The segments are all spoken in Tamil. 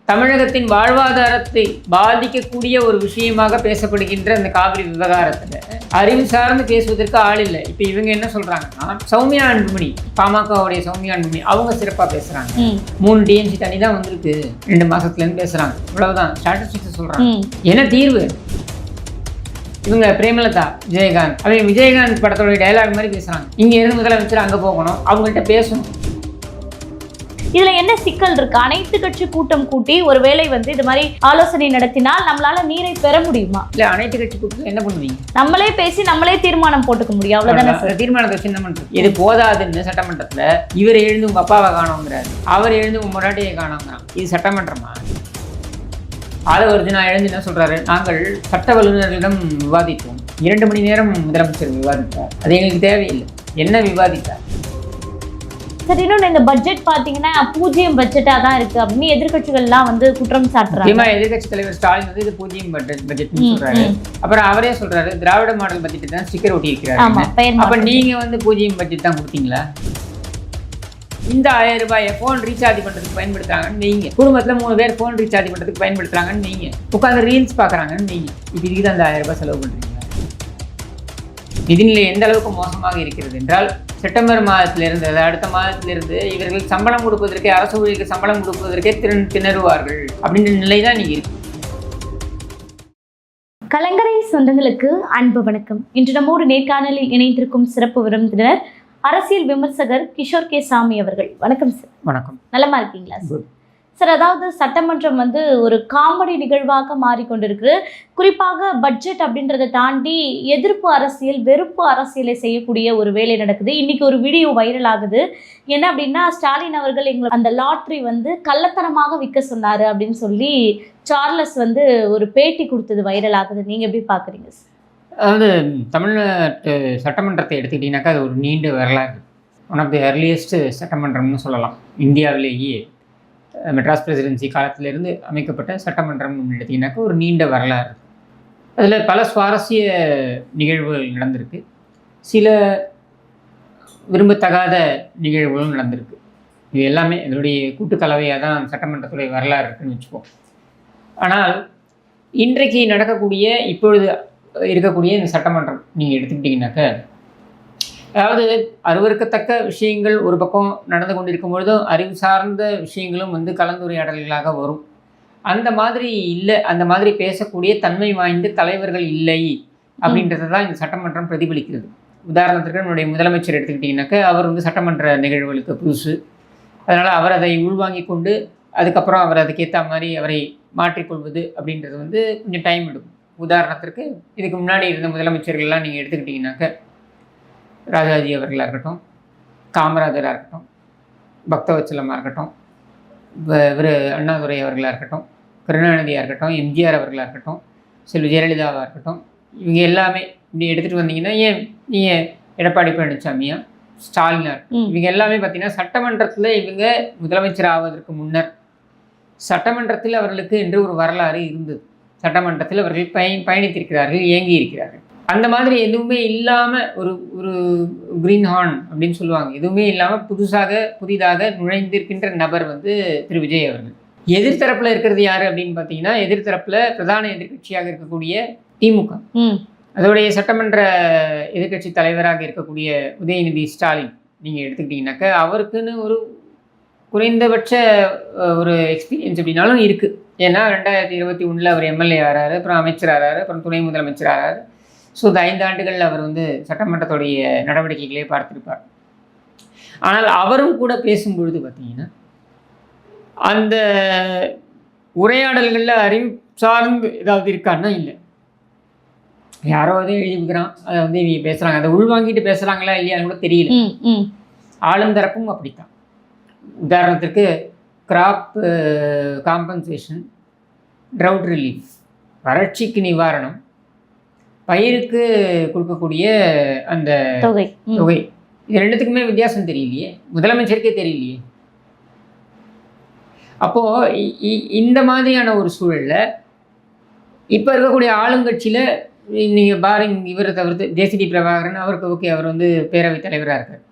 தமிழகத்தின் வாழ்வாதாரத்தை பாதிக்கக்கூடிய ஒரு விஷயமாக பேசப்படுகின்ற அந்த காவிரி விவகாரத்தில் அறிவு சார்ந்து பேசுவதற்கு ஆள் இல்லை. இப்போ இவங்க என்ன சொல்றாங்கன்னா, சௌமியா அன்புமணி, பாமகவுடைய சௌமியா அன்புமணி அவங்க சிறப்பாக பேசுறாங்க. 3 டிஎம்சி தனி தான் வந்திருக்கு 2 மாசத்துலேருந்து பேசுறாங்க. இவ்வளவுதான் ஸ்டாட்டிஸ்டிக்ஸ் சொல்றாங்க. என்ன தீர்வு? இவங்க பிரேமலதா, விஜயகாந்த், அவங்க விஜயகாந்த் படத்தோட டைலாக் மாதிரி பேசுறாங்க. இங்க இருந்து முதலமைச்சர் அங்க போகணும், அவங்கள்ட்ட பேசணும். இதுல என்ன சிக்கல் இருக்கு? அனைத்து கட்சி கூட்டம் கூட்டி ஒருவேளை இது மாதிரி ஆலோசனை நடத்தினால் நம்மளால நீரை பெற முடியுமா? இல்ல, அனைத்து கட்சி கூட்டத்தில் என்ன பண்ணுவீங்க? நம்மளே பேசி நம்மளே தீர்மானம் போட்டுக்க முடியும், அவ்வளவுதானே. தீர்மானத்தை வச்சு என்ன பண்றது? இது போதாதுன்னு சட்டமன்றத்துல இவர் எழுந்து உங்க அப்பாவை காணோங்கிறாரு, அவர் எழுந்து உங்க முன்னாடியை காணோங்கிறான். இது சட்டமன்றமா? ஆதவர்ஜுனா எழுந்து என்ன சொல்றாரு, நாங்கள் சட்ட வல்லுநர்களிடம் விவாதித்தோம், 2 மணி நேரம் முதலமைச்சர் விவாதித்தார், அது எங்களுக்கு தேவையில்லை. என்ன விவாதித்தார்? சரி, இன்னொன்று இந்த பட்ஜெட் பார்த்தீங்கன்னா 0 பட்ஜெட்டாக தான் இருக்குது அப்படின்னு எதிர்கட்சிகள்லாம் குற்றம் சாட்டுறாங்க. எதிர்கட்சி தலைவர் ஸ்டாலின் இது 0 பட்ஜெட்னு சொல்றாரு. அப்புறம் அவரே சொல்றாரு, திராவிட மாடல் பட்ஜெட் தான் ஸ்டிக்கர் ஒட்டி இருக்கிறாரு. அப்ப நீங்க 0 பட்ஜெட் தான் கொடுத்தீங்களா? இந்த 1000 ரூபாயை போன் ரீசார்ஜ் பண்றதுக்கு பயன்படுத்துறாங்கன்னு நீங்க, குடும்பத்துல 3 பேர் போன் ரீசார்ஜ் பண்றதுக்கு பயன்படுத்துறாங்கன்னு நீங்க, உட்காந்து ரீல்ஸ் பாக்குறாங்கன்னு நீங்க, இதுக்கு தான் அந்த 1000 ரூபாய் செலவு பண்றீங்க. நிதிநிலை எந்த அளவுக்கு மோசமாக இருக்கிறது என்றால், செப்டம்பர் மாதத்திலிருந்து, அடுத்த மாதத்திலிருந்து இவர்கள் சம்பளம் கொடுப்பதற்கே, அரசு ஊழியருக்கு சம்பளம் கொடுப்பதற்கே திணறுவார்கள் அப்படின்ற நிலை தான் நீங்க இருக்கு. கலங்கரை சொந்தங்களுக்கு அன்பு வணக்கம். இன்று நம்மோடு நேர்காணலில் இணைந்திருக்கும் சிறப்பு விருந்தினர் அரசியல் விமர்சகர் கிஷோர் கே சாமி அவர்கள். வணக்கம் சார். வணக்கம். நலமா இருக்கீங்களா சார்? அதாவது சட்டமன்றம் ஒரு காமெடி நிகழ்வாக மாறிக்கொண்டிருக்கு. குறிப்பாக பட்ஜெட் அப்படின்றத தாண்டி எதிர்ப்பு அரசியல், வெறுப்பு அரசியலை செய்யக்கூடிய ஒரு வேலை நடக்குது. இன்னைக்கு ஒரு வீடியோ வைரல் ஆகுது. என்ன அப்படின்னா, ஸ்டாலின் அவர்கள் எங்களுக்கு அந்த லாட்ரி கள்ளத்தனமாக விற்க சொன்னாரு அப்படின்னு சொல்லி சார்லஸ் ஒரு பேட்டி கொடுத்தது வைரல் ஆகுது. நீங்க எப்படி பாக்குறீங்க சார்? அதாவது தமிழ்நாட்டு சட்டமன்றத்தை எடுத்துக்கிட்டீங்கன்னாக்கா அது ஒரு நீண்ட வரலாறு. ஒன் ஆஃப் தி ஏர்லியஸ்ட் சட்டமன்றம்னு சொல்லலாம். இந்தியாவிலேயே மெட்ராஸ் பிரசிடென்சி காலத்திலிருந்து அமைக்கப்பட்ட சட்டமன்றம் எடுத்திங்கனாக்கா ஒரு நீண்ட வரலாறு. அதில் பல சுவாரஸ்ய நிகழ்வுகள் நடந்திருக்கு, சில விரும்பத்தகாத நிகழ்வுகளும் நடந்திருக்கு. இது எல்லாமே இதனுடைய கூட்டுக்கலவையாக தான் சட்டமன்றத்துடைய வரலாறு இருக்குன்னு வச்சுப்போம். ஆனால் இன்றைக்கு நடக்கக்கூடிய, இப்பொழுது இருக்கக்கூடிய இந்த சட்டமன்றம் நீங்கள் எடுத்துக்கிட்டிங்கனாக்க, அதாவது அருவருக்கத்தக்க விஷயங்கள் ஒரு பக்கம் நடந்து கொண்டிருக்கும் பொழுதும் அறிவு சார்ந்த விஷயங்களும் கலந்துரையாடல்களாக வரும். அந்த மாதிரி இல்லை, அந்த மாதிரி பேசக்கூடிய தன்மை வாய்ந்த தலைவர்கள் இல்லை அப்படின்றத தான் இந்த சட்டமன்றம் பிரதிபலிக்கிறது. உதாரணத்திற்கு நம்முடைய முதலமைச்சர் எடுத்துக்கிட்டிங்கனாக்க, அவர் சட்டமன்ற நிகழ்வுகளுக்கு புதுசு. அதனால் அவர் அதை உள்வாங்கி கொண்டு அதுக்கப்புறம் அவர் அதுக்கேற்ற மாதிரி அவரை மாற்றிக்கொள்வது அப்படின்றது கொஞ்சம் டைம் எடுக்கும். உதாரணத்திற்கு இதுக்கு முன்னாடி இருந்த முதலமைச்சர்கள்லாம் நீங்கள் எடுத்துக்கிட்டிங்கனாக்க, ராஜாஜி அவர்களாக இருக்கட்டும், காமராஜராக இருக்கட்டும், பக்தவச்சலமாக இருக்கட்டும், இவர் அண்ணாதுரை அவர்களாக இருக்கட்டும், கருணாநிதியாக இருக்கட்டும், எம்ஜிஆர் அவர்களாக இருக்கட்டும், செல்வி ஜெயலலிதாவாக இருக்கட்டும், இவங்க எல்லாமே இப்படி எடுத்துகிட்டு வந்தீங்கன்னா, ஏன் எடப்பாடி பழனிசாமியா, ஸ்டாலினார், இவங்க எல்லாமே பார்த்தீங்கன்னா சட்டமன்றத்தில் இவங்க முதலமைச்சர் ஆவதற்கு முன்னர் சட்டமன்றத்தில் அவர்களுக்கு என்று ஒரு வரலாறு இருந்தது. சட்டமன்றத்தில் அவர்கள் பயணித்திருக்கிறார்கள், இயங்கி இருக்கிறார்கள். அந்த மாதிரி எதுவுமே இல்லாமல் ஒரு கிரீன் ஹார்ன் அப்படின்னு சொல்லுவாங்க, எதுவுமே இல்லாமல் புதிதாக நுழைந்திருக்கின்ற நபர் திரு விஜய் அவர்கள். எதிர்த்தரப்பில் இருக்கிறது யார் அப்படின்னு பார்த்தீங்கன்னா, எதிர்த்தரப்பில் பிரதான எதிர்கட்சியாக இருக்கக்கூடிய திமுக, அதோடைய சட்டமன்ற எதிர்கட்சி தலைவராக இருக்கக்கூடிய உதயநிதி ஸ்டாலின் நீங்கள் எடுத்துக்கிட்டிங்கனாக்க, அவருக்குன்னு ஒரு குறைந்தபட்ச ஒரு எக்ஸ்பீரியன்ஸ் அப்படின்னாலும் இருக்குது. ஏன்னா 2021 அவர் எம்எல்ஏ ஆறாரு, அப்புறம் அமைச்சர் ஆறாரு, அப்புறம் துணை முதலமைச்சர் ஆறாரு. ஸோ இந்த 5 ஆண்டுகள் அவர் சட்டமன்றத்துடைய நடவடிக்கைகளே பார்த்துருப்பார். ஆனால் அவரும் கூட பேசும்பொழுது பார்த்தீங்கன்னா, அந்த உரையாடல்களில் அறிவு சார்ந்து ஏதாவது இருக்கான்னா இல்லை, யாரோ எழுதிக்கிறான், அதை இவங்க பேசுகிறாங்க, அதை உள்வாங்கிட்டு பேசுகிறாங்களா இல்லையான்னு கூட தெரியல. ஆளும் தரப்பும் அப்படித்தான். உதாரணத்திற்கு கிராப் காம்பன்சேஷன், ட்ரவுட் ரிலீஃப், வறட்சிக்கு நிவாரணம், பயிருக்கு கொடுக்கக்கூடிய அந்த தொகை, இது ரெண்டுத்துக்குமே வித்தியாசம் தெரியலையே, முதலமைச்சருக்கே தெரியலையே. அப்போது இந்த மாதிரியான ஒரு சூழலில் இப்போ இருக்கக்கூடிய ஆளுங்கட்சியில் நீங்கள் பாருங்க, இவரை தவிர்த்து ஜேசிடி பிரபாகரன், அவருக்கு ஓகே, அவர் பேரவைத் தலைவராக இருக்கார்.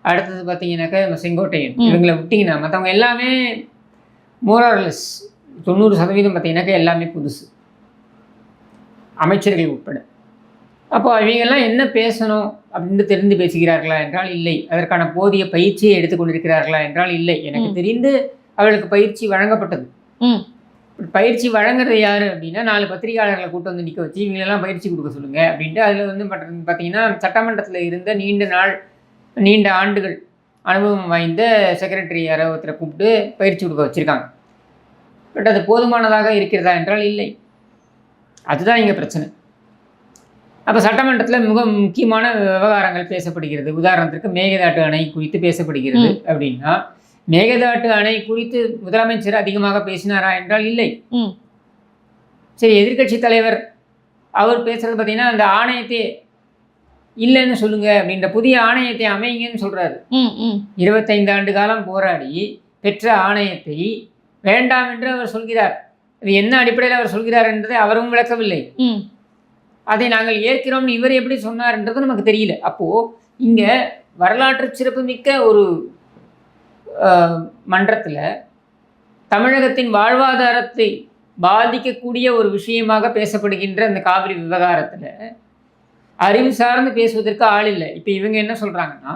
அடுத்தது பார்த்தீங்கன்னாக்கா நம்ம செங்கோட்டையன், இவங்களை விட்டிங்கன்னா மற்றவங்க எல்லாமே மோரார்லெஸ் 90% பார்த்தீங்கன்னாக்கா எல்லாமே புதுசு, அமைச்சர்கள் உட்பட. அப்போ அவங்கெல்லாம் என்ன பேசணும் அப்படின்னு தெரிந்து பேசுகிறார்களா என்றால் இல்லை. அதற்கான போதிய பயிற்சியை எடுத்துக்கொண்டிருக்கிறார்களா என்றால் இல்லை. எனக்கு தெரிந்து அவர்களுக்கு பயிற்சி வழங்கப்பட்டது. பயிற்சி வழங்குறது யார் அப்படின்னா, 4 பத்திரிகையாளர்களை கூட்டு வந்து நிற்க வச்சு இவங்களெல்லாம் பயிற்சி கொடுக்க சொல்லுங்கள் அப்படின்ட்டு. அதில் வந்து பார்த்தீங்கன்னா சட்டமன்றத்தில் இருந்த நீண்ட ஆண்டுகள் அனுபவம் வாய்ந்த செக்ரட்டரி யாரோ ஒருத்தரை கூப்பிட்டு பயிற்சி கொடுக்க வச்சுருக்காங்க. பட் அது போதுமானதாக இருக்கிறதா என்றால் இல்லை. அதுதான் இங்கே பிரச்சனை. அப்போ சட்டமன்றத்தில் மிக முக்கியமான விவகாரங்கள் பேசப்படுகிறது. உதாரணத்திற்கு மேகதாட்டு அணை குறித்து பேசப்படுகிறது அப்படின்னா, மேகதாட்டு அணை குறித்து முதலமைச்சர் அதிகமாக பேசினாரா என்றால் இல்லை. சரி, எதிர்கட்சி தலைவர் அவர் பேசுறது பார்த்தீங்கன்னா அந்த ஆணையத்தை இல்லைன்னு சொல்லுங்க அப்படின்ற புதிய ஆணையத்தை அமைங்கன்னு சொல்றாரு. 25 ஆண்டு காலம் போராடி பெற்ற ஆணையத்தை வேண்டாம் என்று அவர் சொல்கிறார். அது என்ன அடிப்படையில் அவர் சொல்கிறார் என்றதை அவரும் விளக்கவில்லை. அதை நாங்கள் ஏற்கிறோம்னு இவர் எப்படி சொன்னார்ன்றது நமக்கு தெரியல. அப்போது இங்கே வரலாற்று சிறப்புமிக்க ஒரு மன்றத்தில் தமிழகத்தின் வாழ்வாதாரத்தை பாதிக்கக்கூடிய ஒரு விஷயமாக பேசப்படுகின்ற அந்த காவிரி விவகாரத்தில் அறிவு சார்ந்து பேசுவதற்கு ஆள் இல்லை. இப்போ இவங்க என்ன சொல்கிறாங்கன்னா,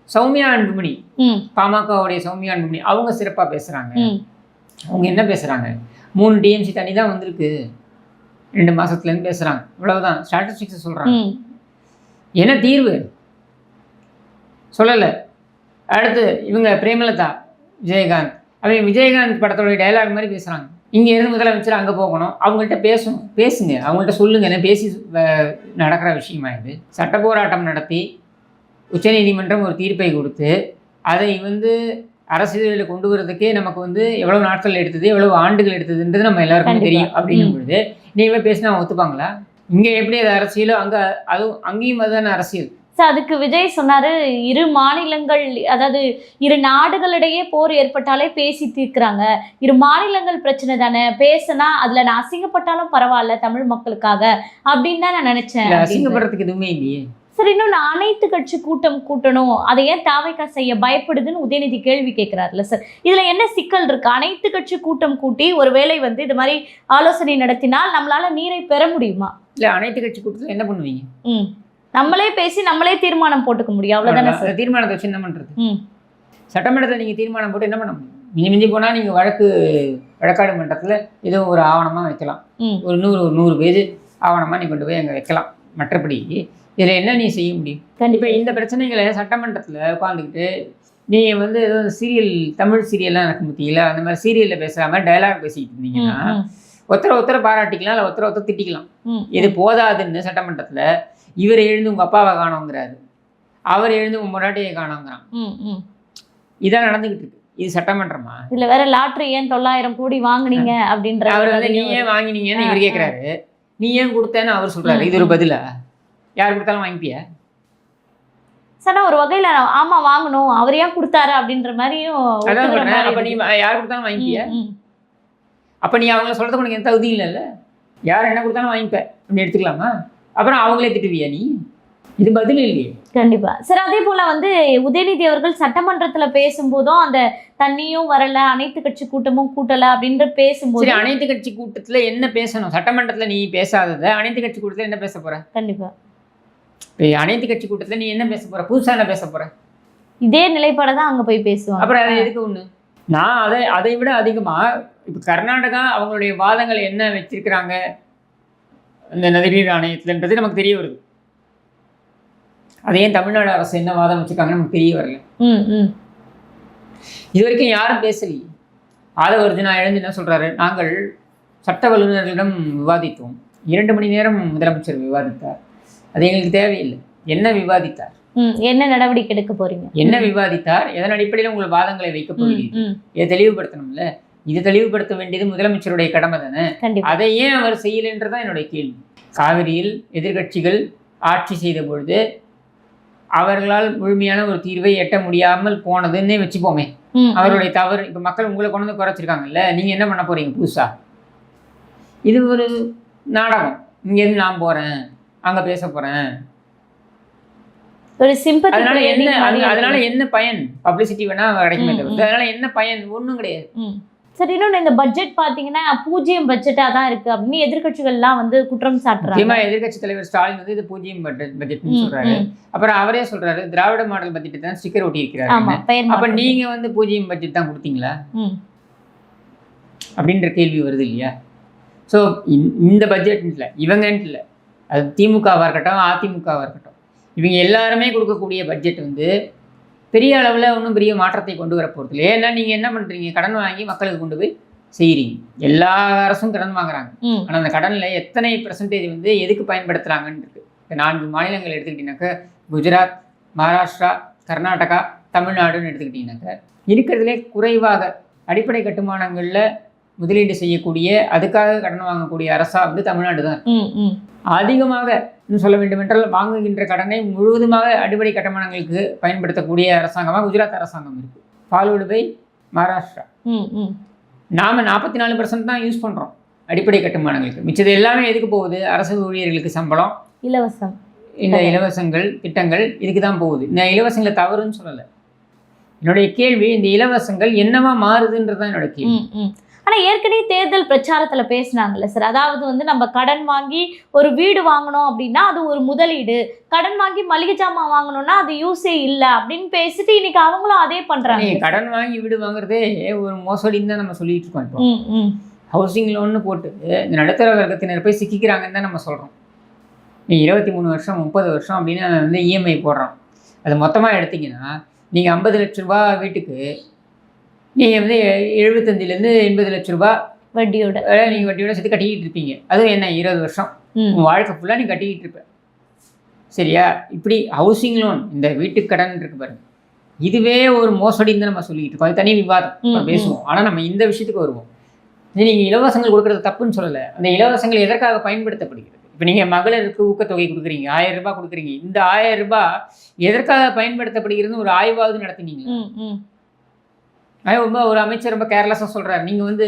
சௌமியா அன்புமணி, பாமகவுடைய சௌமியா அன்புமணி அவங்க சிறப்பாக பேசுகிறாங்க. அவங்க என்ன பேசுகிறாங்க, 3 டிஎம்சி தண்ணி தான் வந்திருக்கு 2 மாதத்துலேருந்து பேசுகிறாங்க. இவ்வளவுதான் ஸ்டாட்டிஸ்டிக்ஸை சொல்கிறாங்க. என்ன தீர்வு சொல்லலை. அடுத்து இவங்க பிரேமலதா விஜயகாந்த், அவங்க விஜயகாந்த் படத்தோடைய டைலாக் மாதிரி பேசுகிறாங்க. இங்கே இருந்து முதலமைச்சர் அங்கே போகணும், அவங்கள்ட்ட பேசுங்க, அவங்கள்ட்ட சொல்லுங்க. பேசி நடக்கிற விஷயமா இது? சட்ட போராட்டம் நடத்தி உச்சநீதிமன்றம் ஒரு தீர்ப்பை கொடுத்து அதை அரசியலில் கொண்டு வரதுக்கே நமக்கு எவ்வளோ நாட்கள் எடுத்தது, எவ்வளோ ஆண்டுகள் எடுத்ததுன்றது நம்ம எல்லாருக்கும் தெரியும். அப்படின்னும் பொழுது நீங்களே பேசினா அவங்க ஒத்துப்பாங்களா? இங்கே எப்படி அது அரசியலோ அங்கேயும் அதுதானே அரசியல். அதுக்கு விஜய் சொன்னாரு, 2 மாநிலங்கள், அதாவது 2 நாடுகளிடையே போர் ஏற்பட்டாலே பேசி தீர்க்கிறாங்க. 2 மாநிலங்கள் பிரச்சனை தானே, பேசினா அதுல நான் அசிங்கப்பட்டாலும் பரவாயில்ல தமிழ் மக்களுக்காக அப்படின்னு தான் நான் நினைச்சேன். அசிங்கப்படுறதுக்கு எதுவுமே இல்லையே. சரி, இன்னொன்று அனைத்து கட்சி கூட்டம் கூட்டணும், அதை ஏன் தாவைக்கா செய்ய பயப்படுதுன்னு உதயநிதி கேள்வி கேட்கிறாருல்ல சார். இதுல என்ன சிக்கல் இருக்கு? அனைத்து கட்சி கூட்டம் கூட்டி ஒருவேளை இது மாதிரி ஆலோசனை நடத்தினால் நம்மளால நீரை பெற முடியுமா? இல்ல, அனைத்து கட்சி கூட்டத்தில் என்ன பண்ணுவீங்க? நம்மளே பேசி நம்மளே தீர்மானம் போட்டுக்க முடியும், அவ்வளவுதானே சார். தீர்மானத்தை வச்சு என்ன பண்றது? சட்டமன்றத்தில் நீங்க தீர்மானம் போட்டு என்ன பண்ண முடியும்? மிஞ்சி போனா நீங்க வழக்காடு மன்றத்தில் ஏதோ ஒரு ஆவணமா வைக்கலாம், ஒரு 100 பேஜ் ஆவணமா நீ கொண்டு போய் அங்கே வைக்கலாம். மற்றபடி இதில் என்ன நீ செய்ய முடியும்? கண்டிப்பாக இந்த பிரச்சனைகளை சட்டமன்றத்தில் உட்காந்துக்கிட்டு நீங்கள் ஏதோ தமிழ் சீரியல்லாம் எனக்கு முத்தியில அந்த மாதிரி சீரியலில் பேசாமல் டைலாக் பேசிக்கிட்டு இருந்தீங்கன்னா ஒருத்தரை பாராட்டிக்கலாம், இல்லை ஒருத்தரை திட்டிக்கலாம். இது போதாதுன்னு சட்டமன்றத்தில் இவர் எழுந்து உங்கள் அப்பாவை காணோங்கிறாரு, அவர் எழுந்து உங்கள் முன்னாடியை காணோங்கிறான். இதான் நடந்துக்கிட்டு இருக்கு. இது சட்டமன்றமா? இல்லை, வேற லாட்ரி ஏன் 900 கோடி வாங்கினீங்க அப்படின்ற அவர் நீ ஏன் வாங்கினீங்கன்னு இவர் கேட்குறாரு, நீ ஏன் கொடுத்தேன்னு அவர் சொல்கிறாரு. இது ஒரு பதிலா? யார் கொடுத்தாலும் வாங்கிப்பியா? சார், ஒரு வகையில் ஆமா வாங்கணும், அவர் ஏன் கொடுத்தாரு அப்படின்ற மாதிரியும். அப்போ நீ யார் கொடுத்தாலும் வாங்கிப்பியா? அப்போ நீ அவங்கள சொல்கிறதுக்கு உனக்கு எந்த தகுதியும் இல்லைல்ல. யார் என்ன கொடுத்தாலும் வாங்கிப்பேன் அப்படின்னு எடுத்துக்கலாமா? அப்புறம் அவங்களே திட்டுவியா நீ? இது பதில் இல்லையே. கண்டிப்பா சார். அதே போல உதயநிதி அவர்கள் சட்டமன்றத்துல பேசும்போதும் அந்த தண்ணியும் வரல, அனைத்து கட்சி கூட்டமும் கூட்டல அப்படின்னு பேசும்போது, அனைத்து கட்சி கூட்டத்துல என்ன பேசணும்? சட்டமன்றத்துல நீ பேசாதத அனைத்து கட்சி கூட்டத்துல என்ன பேச போற? கண்டிப்பா அனைத்து கட்சி கூட்டத்துல நீ என்ன பேச போற? புதுசா என்ன பேச போற? இதே நிலைப்பாட தான் அங்க போய் பேசுவாங்க. அப்புறம் அது எதுக்கு ஒண்ணு? நான் அதை விட அதிகமா இப்ப கர்நாடகா அவங்களுடைய வாதங்கள் என்ன வச்சிருக்கிறாங்க இந்த நதிநீர் ஆணையத்துலன்றது நமக்கு தெரிய வருது. அதையும் தமிழ்நாடு அரசு என்ன வாதம் வச்சுருக்காங்கன்னு நமக்கு தெரிய வரல. இது வரைக்கும் யாரும் பேசலையே. ஆதவர்ஜுனா எழுந்து என்ன சொல்கிறாரு, நாங்கள் சட்ட வல்லுநர்களிடம் விவாதித்தோம், 2 மணி நேரம் முதலமைச்சர் விவாதித்தார், அது எங்களுக்கு தேவையில்லை. என்ன விவாதித்தார்? என்ன நடவடிக்கை எடுக்க போறீங்க? என்ன விவாதித்தார்? எதன் அடிப்படையில் உங்கள் வாதங்களை வைக்க போகிறீங்க? இதை தெளிவுபடுத்தணும்ல. இது தெளிவுபடுத்த வேண்டியது முதலமைச்சருடைய கடமை தானே. அதை ஏன் அவர் செய்யலைன்றதான் என்னுடைய கேள்வி. காவிரியில் எதிர்கட்சிகள் ஆட்சி செய்த பொழுது அவர்களால் முழுமையான ஒரு தீர்வை எட்ட முடியாமல் போனதுன்னே வச்சுப்போமே, அவருடைய தவறு. இப்போ மக்கள் உங்களை கொண்டு குறைச்சிருக்காங்கல்ல, நீங்கள் என்ன பண்ண போறீங்க புதுசா? இது ஒரு நாடகம். இங்கேருந்து நான் போகிறேன், அங்கே பேச போகிறேன், அதனால என்ன பயன்? பப்ளிசிட்டி வேணா கிடைக்குமே தவிர அதனால என்ன பயன்? ஒன்றும் கிடையாது. சரி, இன்னொன்று இந்த பட்ஜெட் பார்த்தீங்கன்னா பூஜ்ஜியம் பட்ஜெட்டாக தான் இருக்கு அப்படின்னு எதிர்க்கட்சிகள்லாம் வந்து குற்றம் சாட்டுறாங்க. முக்கியமா எதிர்க்கட்சி தலைவர் ஸ்டாலின் வந்து இது பூஜ்ஜியம் பட்ஜெட்னு சொல்றாரு. அப்புறம் அவரே சொல்றாரு திராவிட மாடல் பட்ஜெட் தான் ஸ்டிக்கர் ஒட்டி ஆமா, இருக்கிறாரு. பெயர் அப்ப மாற்றம். நீங்க வந்து பூஜ்ஜியம் பட்ஜெட் தான் கொடுத்தீங்களா அப்படின்ற கேள்வி வருது இல்லையா? ஸோ இந்த பட்ஜெட்னு இல்லை, இவங்கன்ட்டு இல்லை, அது திமுகவாக இருக்கட்டும் அதிமுகவாக இருக்கட்டும், இவங்க எல்லாருமே கொடுக்கக்கூடிய பட்ஜெட் வந்து பெரிய அளவில் ஒன்றும் பெரிய மாற்றத்தை கொண்டு வர போகிறது இல்லை. ஏன்னா நீங்கள் என்ன பண்ணுறீங்க, கடன் வாங்கி மக்களுக்கு கொண்டு போய் செய்கிறீங்க. எல்லா அரசும் கடன் வாங்குறாங்க. ஆனால் அந்த கடனில் எத்தனை % வந்து எதுக்கு பயன்படுத்துகிறாங்கன்னு இருக்குது. இப்போ 4 மாநிலங்கள் எடுத்துக்கிட்டீங்கன்னாக்க குஜராத், மகாராஷ்டிரா, கர்நாடகா, தமிழ்நாடுன்னு எடுத்துக்கிட்டிங்கனாக்க இருக்கிறதுலே குறைவாக அடிப்படை கட்டுமானங்களில் முதலீடு செய்யக்கூடிய, அதுக்காக கடன் வாங்கக்கூடிய அரசாக வந்து தமிழ்நாடு தான். அதிகமாக இன்னும் சொல்ல வேண்டும் என்றால் வாங்குகின்ற கடனை முழுவதுமாக அடிப்படை கட்டுமானங்களுக்கு பயன்படுத்தக்கூடிய அரசாங்கமாக குஜராத் அரசாங்கம் இருக்குது. Followed by Maharashtra. நாம் 44% தான் யூஸ் பண்ணுறோம் அடிப்படை கட்டுமானங்களுக்கு. மிச்சது எல்லாமே எதுக்கு போகுது? அரசு ஊழியர்களுக்கு சம்பளம், இலவசம், இந்த இலவசங்கள் திட்டங்கள் இதுக்கு தான் போகுது. இந்த இலவசங்களை தவறுன்னு சொல்லலை. என்னுடைய கேள்வி இந்த இலவசங்கள் என்னவா மாறுதுன்றது தான் என்னோட கேள்வி. ஆனால் ஏற்கனவே தேர்தல் பிரச்சாரத்தில் பேசினாங்கல்ல சார், அதாவது வந்து நம்ம கடன் வாங்கி ஒரு வீடு வாங்கணும் அப்படின்னா அது ஒரு முதலீடு, கடன் வாங்கி மளிகை ஜாமான் வாங்கணும்னா அது யூஸே இல்லை அப்படின்னு பேசிட்டு இன்னைக்கு அவங்களும் அதே பண்ணுறாங்க. கடன் வாங்கி வீடு வாங்குறதே ஒரு மோசடின்னு தான் நம்ம சொல்லிட்டு இருக்கோம். இப்போ ஹவுசிங் லோன்னு போட்டு இந்த நடுத்தர வர்க்கத்தினர் போய் சிக்கிக்கிறாங்கன்னு தான் நம்ம சொல்கிறோம். நீ 23 வருஷம் 30 வருஷம் அப்படின்னு வந்து இஎம்ஐ போடுறோம். அது மொத்தமாக எடுத்திங்கன்னா நீங்கள் 50 லட்ச ரூபா வீட்டுக்கு நீங்கள் வந்து 75 - 80 லட்ச ரூபா வட்டியோட நீங்கள் வட்டியோட சேர்த்து கட்டிக்கிட்டு இருப்பீங்க. அதுவும் என்ன 20 வருஷம் உங்கள் வாழ்க்கை ஃபுல்லாக நீ கட்டிக்கிட்டு இருப்ப. சரியா? இப்படி ஹவுசிங் லோன், இந்த வீட்டுக்கு கடன் இருக்கு பாருங்க, இதுவே ஒரு மோசடின்னு தான் நம்ம சொல்லிக்கிட்டு இருக்கோம். அது தனி விவாதம் பேசுவோம். ஆனால் நம்ம இந்த விஷயத்துக்கு வருவோம். நீங்கள் இலவசங்கள் கொடுக்குறது தப்புன்னு சொல்லலை. அந்த இலவசங்கள் எதற்காக பயன்படுத்தப்படுகிறது? இப்போ நீங்கள் மகளிருக்கு ஊக்கத்தொகை கொடுக்குறீங்க, 1000 ரூபாய் கொடுக்குறீங்க. இந்த 1000 ரூபாய் எதற்காக பயன்படுத்தப்படுகிறதுன்னு ஒரு ஆய்வாவது நடத்தினீங்க? ஒரு அமைச்சர் ரொம்ப கேர்லெஸ்ஸாக சொல்கிறார், நீங்கள் வந்து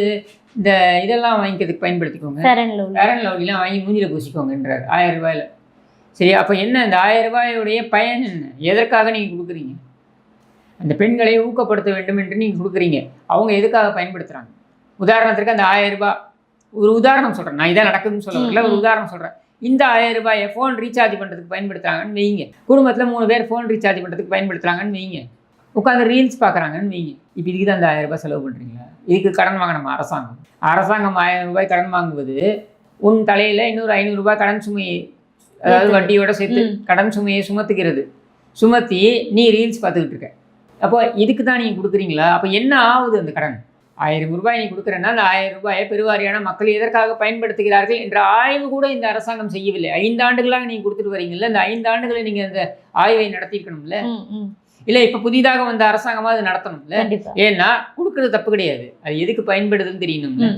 இந்த இதெல்லாம் வாங்கிக்கிறதுக்கு பயன்படுத்திக்கோங்க, ஃபேர் அண்ட் லவ்லிலாம் வாங்கி மூஞ்சியில் பூசிக்கோங்கன்றார் 1000 ரூபாயில். சரி, அப்போ என்ன இந்த 1000 ரூபாயுடைய பயன் என்ன? எதற்காக நீங்கள் கொடுக்குறீங்க? அந்த பெண்களை ஊக்கப்படுத்த வேண்டும் என்று நீங்கள் கொடுக்குறீங்க. அவங்க எதுக்காக பயன்படுத்துகிறாங்க? உதாரணத்திற்கு அந்த 1000 ரூபாய், ஒரு உதாரணம் சொல்கிறேன், நான் இதான் நடக்குதுன்னு சொல்ல வரல, ஒரு உதாரணம் சொல்கிறேன். இந்த 1000 ரூபாயை ஃபோன் ரீசார்ஜ் பண்ணுறதுக்கு பயன்படுத்துகிறாங்கன்னு வைங்க. குடும்பத்தில் 3 பேர் ஃபோன் ரீசார்ஜ் பண்ணுறதுக்கு பயன்படுத்துகிறாங்கன்னு வைங்க. உட்காந்து ரீல்ஸ் பார்க்குறாங்கன்னு வைங்க. இப்போ இதுக்கு தான் அந்த 1000 ரூபாய் செலவு பண்ணுறீங்களா? இதுக்கு கடன் வாங்கணுமா அரசாங்கம்? 1000 ரூபாய் கடன் வாங்குவது உன் தலையில் இன்னொரு 500 ரூபாய் கடன் சுமையை, அதாவது வட்டியோட சேர்த்து கடன் சுமையை சுமத்துகிறது. சுமத்தி நீ ரீல்ஸ் பார்த்துக்கிட்டு இருக்க. அப்போ இதுக்கு தான் நீங்கள் கொடுக்குறீங்களா? அப்போ என்ன ஆகுது அந்த கடன்? 1000 ரூபாய் நீ கொடுக்குறேன்னா அந்த 1000 ரூபாயை பெருவாரியான மக்கள் எதற்காக பயன்படுத்துகிறார்கள் என்ற ஆய்வு கூட இந்த அரசாங்கம் செய்யவில்லை. 5 ஆண்டுகளாக நீங்கள் கொடுத்துட்டு வரீங்கல்ல, இந்த 5 ஆண்டுகளை நீங்கள் அந்த ஆய்வை நடத்தியிருக்கணும்ல. இல்லை இப்போ புதிதாக வந்த அரசாங்கமாக அது நடத்தணும்ல. ஏன்னா கொடுக்கறது தப்பு கிடையாது, அது எதுக்கு பயன்படுதுன்னு தெரியணும்ல.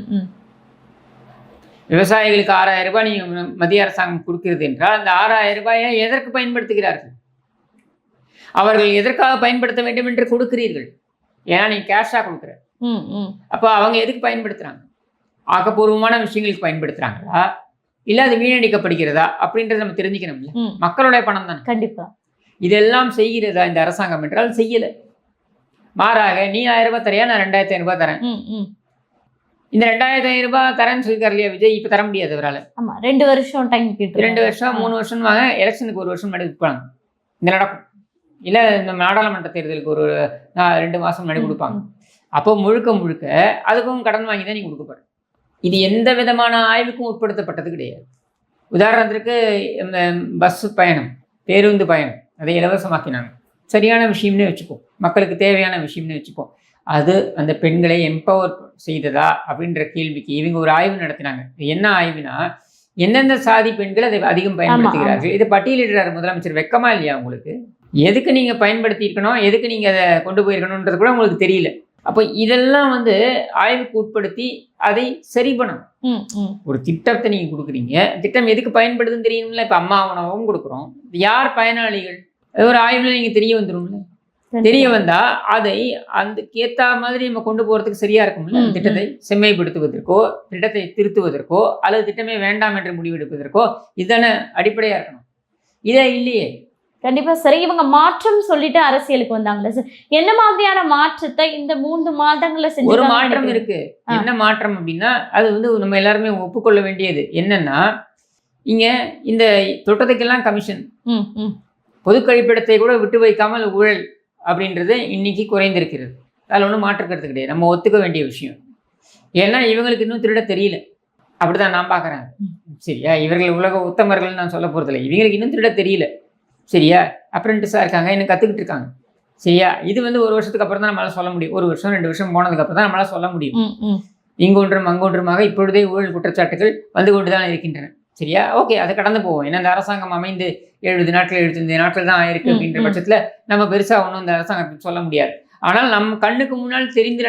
விவசாயிகளுக்கு 6000 ரூபாய் நீங்கள் மத்திய அரசாங்கம் கொடுக்கிறது என்றால் அந்த 6000 ரூபாயை எதற்கு பயன்படுத்துகிறார்கள்? அவர்கள் எதற்காக பயன்படுத்த வேண்டும் என்று கொடுக்கிறீர்கள்? ஏன்னா நீங்கள் கேஷாக கொடுக்குற. அப்போ அவங்க எதுக்கு பயன்படுத்துகிறாங்க? ஆக்கப்பூர்வமான விஷயங்களுக்கு பயன்படுத்துகிறாங்களா, இல்லை அது வீணடிக்கப்படுகிறதா அப்படின்றத நம்ம தெரிஞ்சுக்கணும்ல. மக்களுடைய பணம் தானே. கண்டிப்பாக இதெல்லாம் செய்கிறதா இந்த அரசாங்கம் என்றால் செய்யலை. மாறாக நீ 1000 ரூபாய் தரையா, நான் 2500 ரூபாய் தரேன். இந்த 2500 ரூபாய் தரேன்னு சொல்லியிருக்காரு இல்லையா விஜய்? இப்போ தர முடியாது அவரால். 2 வருஷம் டைம் கேட்டு, 2 வருஷம் 3 வருஷம் வாங்க, எலெக்ஷனுக்கு 1 வருஷம் முன்னாடி கொடுப்பாங்க. இந்த நடக்கும் இல்லை, இந்த நாடாளுமன்ற தேர்தலுக்கு ஒரு 2 மாதம் முன்னாடி கொடுப்பாங்க. அப்போ முழுக்க அதுக்கும் கடன் வாங்கி தான் நீங்கள் கொடுக்க போகிற. இது எந்த விதமான ஆய்வுக்கும் உட்படுத்தப்பட்டது கிடையாது. உதாரணத்திற்கு இந்த பஸ் பயணம், பேருந்து பயணம், அதை இலவசமாக்கினாங்க. சரியான விஷயம்னு வச்சுப்போம், மக்களுக்கு தேவையான விஷயம்னு வச்சுப்போம். அது அந்த பெண்களை எம்பவர் செய்ததா அப்படின்ற கேள்விக்கு இவங்க ஒரு ஆய்வு நடத்தினாங்க. என்ன ஆய்வுனா, எந்தெந்த சாதி பெண்கள் அதை அதிகம் பயன்படுத்துகிறார்கள், இதை பட்டியலிடுறாரு முதலமைச்சர். வெக்கமா இல்லையா உங்களுக்கு? எதுக்கு நீங்கள் பயன்படுத்தியிருக்கணும், எதுக்கு நீங்கள் அதை கொண்டு போயிருக்கணுன்றது கூட உங்களுக்கு தெரியல. அப்போ இதெல்லாம் வந்து ஆய்வுக்கு உட்படுத்தி அதை சரி பண்ணணும். ஒரு திட்டத்தை நீங்கள் கொடுக்குறீங்க, திட்டம் எதுக்கு பயன்படுதுன்னு தெரியணும்ல. இப்போ அம்மா உணவும் கொடுக்குறோம், யார் பயனாளிகள் ஒரு ஆய்வில் நீங்கள் தெரிய வந்துடும்ல. தெரிய வந்தால் அதை அந்த ஏற்ற மாதிரி நம்ம கொண்டு போகிறதுக்கு சரியாக இருக்கும்ல. திட்டத்தை செம்மைப்படுத்துவதற்கோ, திட்டத்தை திருத்துவதற்கோ, அல்லது திட்டமே வேண்டாம் என்று முடிவெடுப்பதற்கோ இதுதானே அடிப்படையாக இருக்கணும். இதே இல்லையே. கண்டிப்பா சரி. இவங்க மாற்றம் சொல்லிட்டு அரசியலுக்கு வந்தாங்களே சார், என்ன மாதிரியான மாற்றத்தை இந்த 3 மாதங்கள்ல ஒரு செஞ்சிருக்காங்கன்னு மாற்றம் நினைக்கிறீங்க? இருக்கு. என்ன மாற்றம் அப்படின்னா, அது வந்து நம்ம எல்லாருமே ஒப்புக்கொள்ள வேண்டியது என்னன்னா, இங்க இந்த தொட்டத்துக்கெல்லாம் கமிஷன், ம், ம். பொது கழிப்பிடத்தை கூட விட்டு வைக்காமல் ஊழல் அப்படின்றது இன்னைக்கு குறைந்திருக்கிறது. அதில் ஒன்றும் மாற்று கருத்து கிடையாது. நம்ம ஒத்துக்க வேண்டிய விஷயம். ஏன்னா இவங்களுக்கு இன்னும் திருட தெரியல. அப்படிதான் நான் பார்க்குறேன். சரியா? இவர்கள் உலக உத்தமர்கள் நான் சொல்ல போகிறதில்ல. இவங்களுக்கு இன்னும் திருட தெரியல. சரியா? அப்ரெண்டிஸாக இருக்காங்க, இன்னும் கற்றுக்கிட்டு இருக்காங்க. சரியா? இது வந்து ஒரு வருஷத்துக்கு அப்புறம் தான் நம்மளால சொல்ல முடியும். 1 வருஷம் 2 வருஷம் போனதுக்கு அப்புறம் தான் நம்மளால சொல்ல முடியும். ம், ம். இங்கொன்றும் அங்கொன்றுமாக இப்பொழுதே ஊழல் குற்றச்சாட்டுகள் வந்து கொண்டு தான் இருக்கின்றன. சரியா? ஓகே, அதை கடந்து போவோம். ஏன்னா இந்த அரசாங்கம் அமைந்து 70 நாட்கள் 75 நாட்கள் தான் ஆயிருக்கு அப்படின்ற பட்சத்தில் நம்ம பெருசாக ஒன்றும் இந்த அரசாங்கத்தை சொல்ல முடியாது. ஆனால் நம்ம கண்ணுக்கு முன்னால் தெரிந்து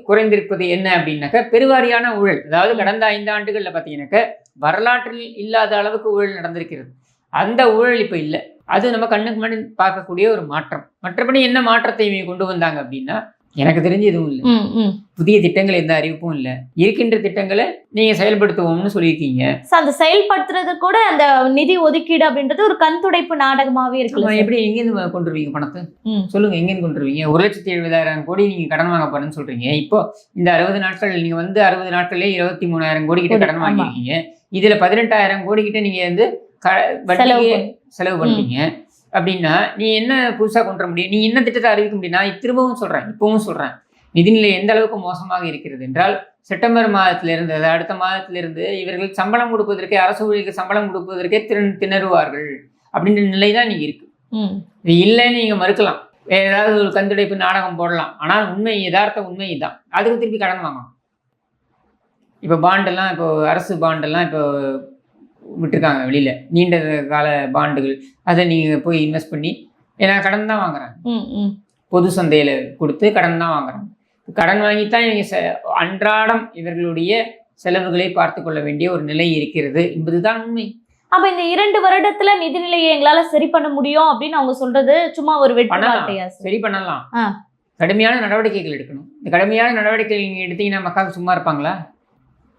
குறைந்திருப்பது என்ன அப்படின்னாக்கா, பெருவாரியான ஊழல். அதாவது கடந்த 5 ஆண்டுகளில் பார்த்தீங்கன்னாக்கா வரலாற்றில் இல்லாத அளவுக்கு ஊழல் நடந்திருக்கிறது. அந்த ஊழல் இப்போ இல்லை. அது நம்ம கண்ணுக்கு முன்னாடி பார்க்கக்கூடிய ஒரு மாற்றம். மற்றபடி என்ன மாற்றத்தை இவங்க கொண்டு வந்தாங்க அப்படின்னா, எனக்கு தெரிஞ்சு எதுவும் இல்லை. புதிய திட்டங்கள் எந்த அறிவிப்பும் இல்லை. இருக்கின்ற திட்டங்களை நீங்க செயல்படுத்துவோம்னு சொல்லியிருக்கீங்க. அந்த செயல்படுத்துறது கூட அந்த நிதி ஒதுக்கீடு அப்படின்றது ஒரு கண் துடைப்பு நாடகமாவே இருக்கு. எப்படி எங்கேருந்து கொண்டு வருவீங்க பணத்தை? சொல்லுங்க, எங்கேருந்து கொண்டு வருவீங்க? 1,70,000 கோடி நீங்க கடன் வாங்க போறேன்னு சொல்றீங்க. இப்போ இந்த 60 நாட்கள் நீங்க வந்து 60 நாட்கள்லேயே 23,000 கோடி கிட்ட கடன் வாங்கிருக்கீங்க. இதுல 18,000 கோடி கிட்ட நீங்க வந்து செலவு பண்றீங்க அப்படின்னா நீ என்ன புதுசாக கொண்டு வர முடியும்? நீ என்ன திட்டத்தை அறிவிக்க முடியும்னா, திரும்பவும் சொல்றேன், இப்பவும் சொல்றேன், நிதிநிலை எந்த அளவுக்கு மோசமாக இருக்கிறது என்றால், செப்டம்பர் மாதத்திலிருந்து, அதாவது அடுத்த மாதத்திலிருந்து இவர்கள் சம்பளம் கொடுப்பதற்கே, அரசு ஊழியருக்கு சம்பளம் கொடுப்பதற்கே திணறுவார்கள் அப்படின்ற நிலை தான் நீங்க இருக்கு. இது இல்லைன்னு நீங்க மறுக்கலாம், வேற ஏதாவது ஒரு கந்துடைப்பு நாடகம் போடலாம். ஆனால் உண்மை, யதார்த்த உண்மை இதுதான். அதுக்கு திருப்பி கடன் வாங்கணும். இப்போ பாண்டெல்லாம், இப்போ அரசு பாண்டெல்லாம் இப்போ விட்டுருக்காங்க வெளியில், நீண்ட கால பாண்டுகள். அதை நீங்கள் போய் இன்வெஸ்ட் பண்ணி, ஏன்னா கடன் தான் வாங்குறாங்க, பொது சந்தையில் கொடுத்து கடன் தான் வாங்குறாங்க. கடன் வாங்கித்தான் இவங்க அன்றாடம் இவர்களுடைய செலவுகளை பார்த்து கொள்ள வேண்டிய ஒரு நிலை இருக்கிறது என்பதுதான் உண்மை. அப்ப இந்த 2 வருடத்துல நிதிநிலையை எங்களால சரி பண்ண முடியும் அப்படின்னு அவங்க சொல்றது சும்மா ஒரு வெற்றி வார்த்தையா? சரி பண்ணலாம். கடுமையான நடவடிக்கைகள் எடுக்கணும். இந்த கடுமையான நடவடிக்கைகள் நீங்க எடுத்தீங்கன்னா மக்கள் சும்மா இருப்பாங்களா?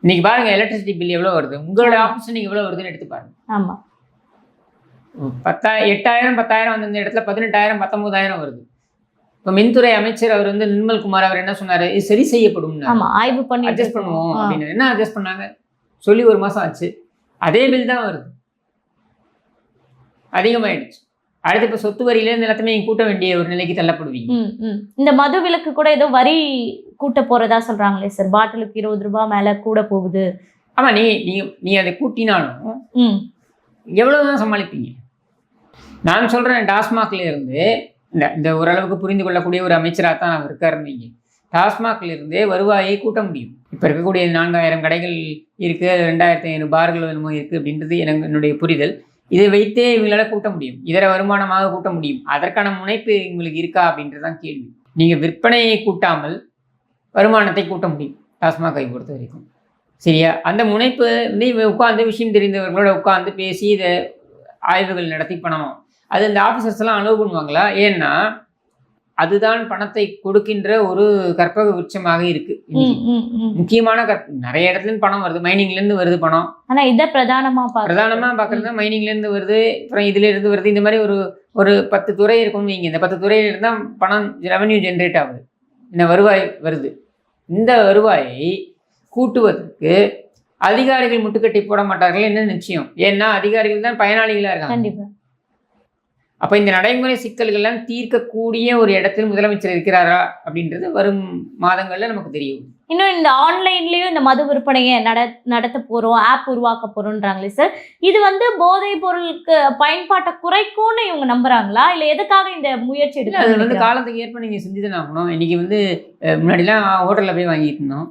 இன்னைக்கு பாருங்க, எலக்ட்ரிசிட்டி பில் எவ்வளவு வருது, உங்களோட ஆஃபீஸ் நீங்க எவ்வளவு வருதுன்னு எடுத்து பாருங்க. ஆமா, 8,000 10,000 வந்த இடத்துல 18,000 19,000 வருது. இப்போ மின்துறை அமைச்சர் அவர் வந்து நிர்மல் குமார் அவர் என்ன சொன்னாரு, இது சரி செய்யப்படும், ஆய்வு பண்ணி அட்ஜஸ்ட் பண்ணுவோம் அப்படின்னு. என்ன அட்ஜஸ்ட் பண்ணாங்க சொல்லி 1 மாசம் ஆச்சு, அதே பில் தான் வருது, அதிகமாயிடுச்சு. அடுத்து இப்போ சொத்து வரியிலேருந்து எல்லாத்தையுமே கூட்ட வேண்டிய ஒரு நிலைக்கு தள்ளப்படுவீங்க. இந்த மது விலக்கு கூட ஏதோ வரி கூட்ட போறதா சொல்றாங்களே சார், பாட்டிலுக்கு 20 ரூபாய் மேல கூட போகுது. ஆமா, நீ அதை கூட்டினாலும் எவ்வளவுதான் சமாளிப்பீங்க? நான் சொல்றேன், டாஸ்மாக்ல இருந்து இந்த ஓரளவுக்கு புரிந்து கொள்ளக்கூடிய ஒரு அமைச்சராக தான் அவர் இருக்காருன்னு, டாஸ்மாக்ல இருந்தே வருவாயை கூட்ட முடியும். இப்போ இருக்கக்கூடிய 4,000 கடைகள் இருக்கு, 2,500 பார்கள் என்னமோ இருக்கு அப்படின்றது என்னுடைய புரிதல். இதை வைத்தே இவங்களால கூட்ட முடியும், இதர வருமானமாக கூட்ட முடியும். அதற்கான முனைப்பு இவங்களுக்கு இருக்கா அப்படின்றதான் கேள்வி. நீங்க விற்பனையை கூட்டாமல் வருமானத்தை கூட்ட முடியும் டாஸ்மாகை பொறுத்த வரைக்கும். சரியா? அந்த முனைப்பு வந்து உட்காந்து விஷயம் தெரிந்தவர்களோட உட்காந்து பேசி இதை ஆய்வுகள் நடத்தி பண்ணணும். அது இந்த ஆஃபீஸர்ஸ் எல்லாம் அலோவ் பண்ணுவாங்களா? ஏன்னா அதுதான் பணத்தை கொடுக்கின்ற ஒரு கற்பக விருட்சமாக இருக்கு. முக்கியமான நிறைய இடத்துல இருந்து பணம் வருது, மைனிங்ல இருந்து வருது பணம். ஆனா இதை பிரதானமா பாக்குறது மைனிங்ல இருந்து வருது, அப்புறம் இதுல இருந்து வருது. இந்த மாதிரி ஒரு 10 துறை இருக்கும். நீங்க இந்த 10 துறையில இருந்தா பணம் ரெவன்யூ ஜென்ரேட் ஆகுது, இந்த வருவாய் வருது. இந்த வருவாயை கூட்டுவதற்கு அதிகாரிகள் முட்டுக்கட்டை போட மாட்டார்கள் என்ன நிச்சயம்? ஏன்னா அதிகாரிகள் தான் பயனாளிகளா இருக்காங்க. அப்போ இந்த நடைமுறை சிக்கல்கள்லாம் தீர்க்கக்கூடிய ஒரு இடத்தில் முதலமைச்சர் இருக்கிறாரா அப்படின்றது வரும் மாதங்கள்ல நமக்கு தெரியும். இன்னும் இந்த ஆன்லைன்லயும் இந்த மது விற்பனையை நடத்த போறோம், ஆப் உருவாக்க போறோம்ன்றாங்களே சார், இது வந்து போதைப் பொருளுக்கு பயன்பாட்டை குறைக்கும்னு இவங்க நம்புறாங்களா, இல்லை எதுக்காக இந்த முயற்சி எடுக்க? அது வந்து காலத்துக்கு ஏற்ப நீங்க செஞ்சுதான் ஆகணும். இன்னைக்கு வந்து முன்னாடிலாம் ஹோட்டல்ல போய் வாங்கிட்டு இருந்தோம்,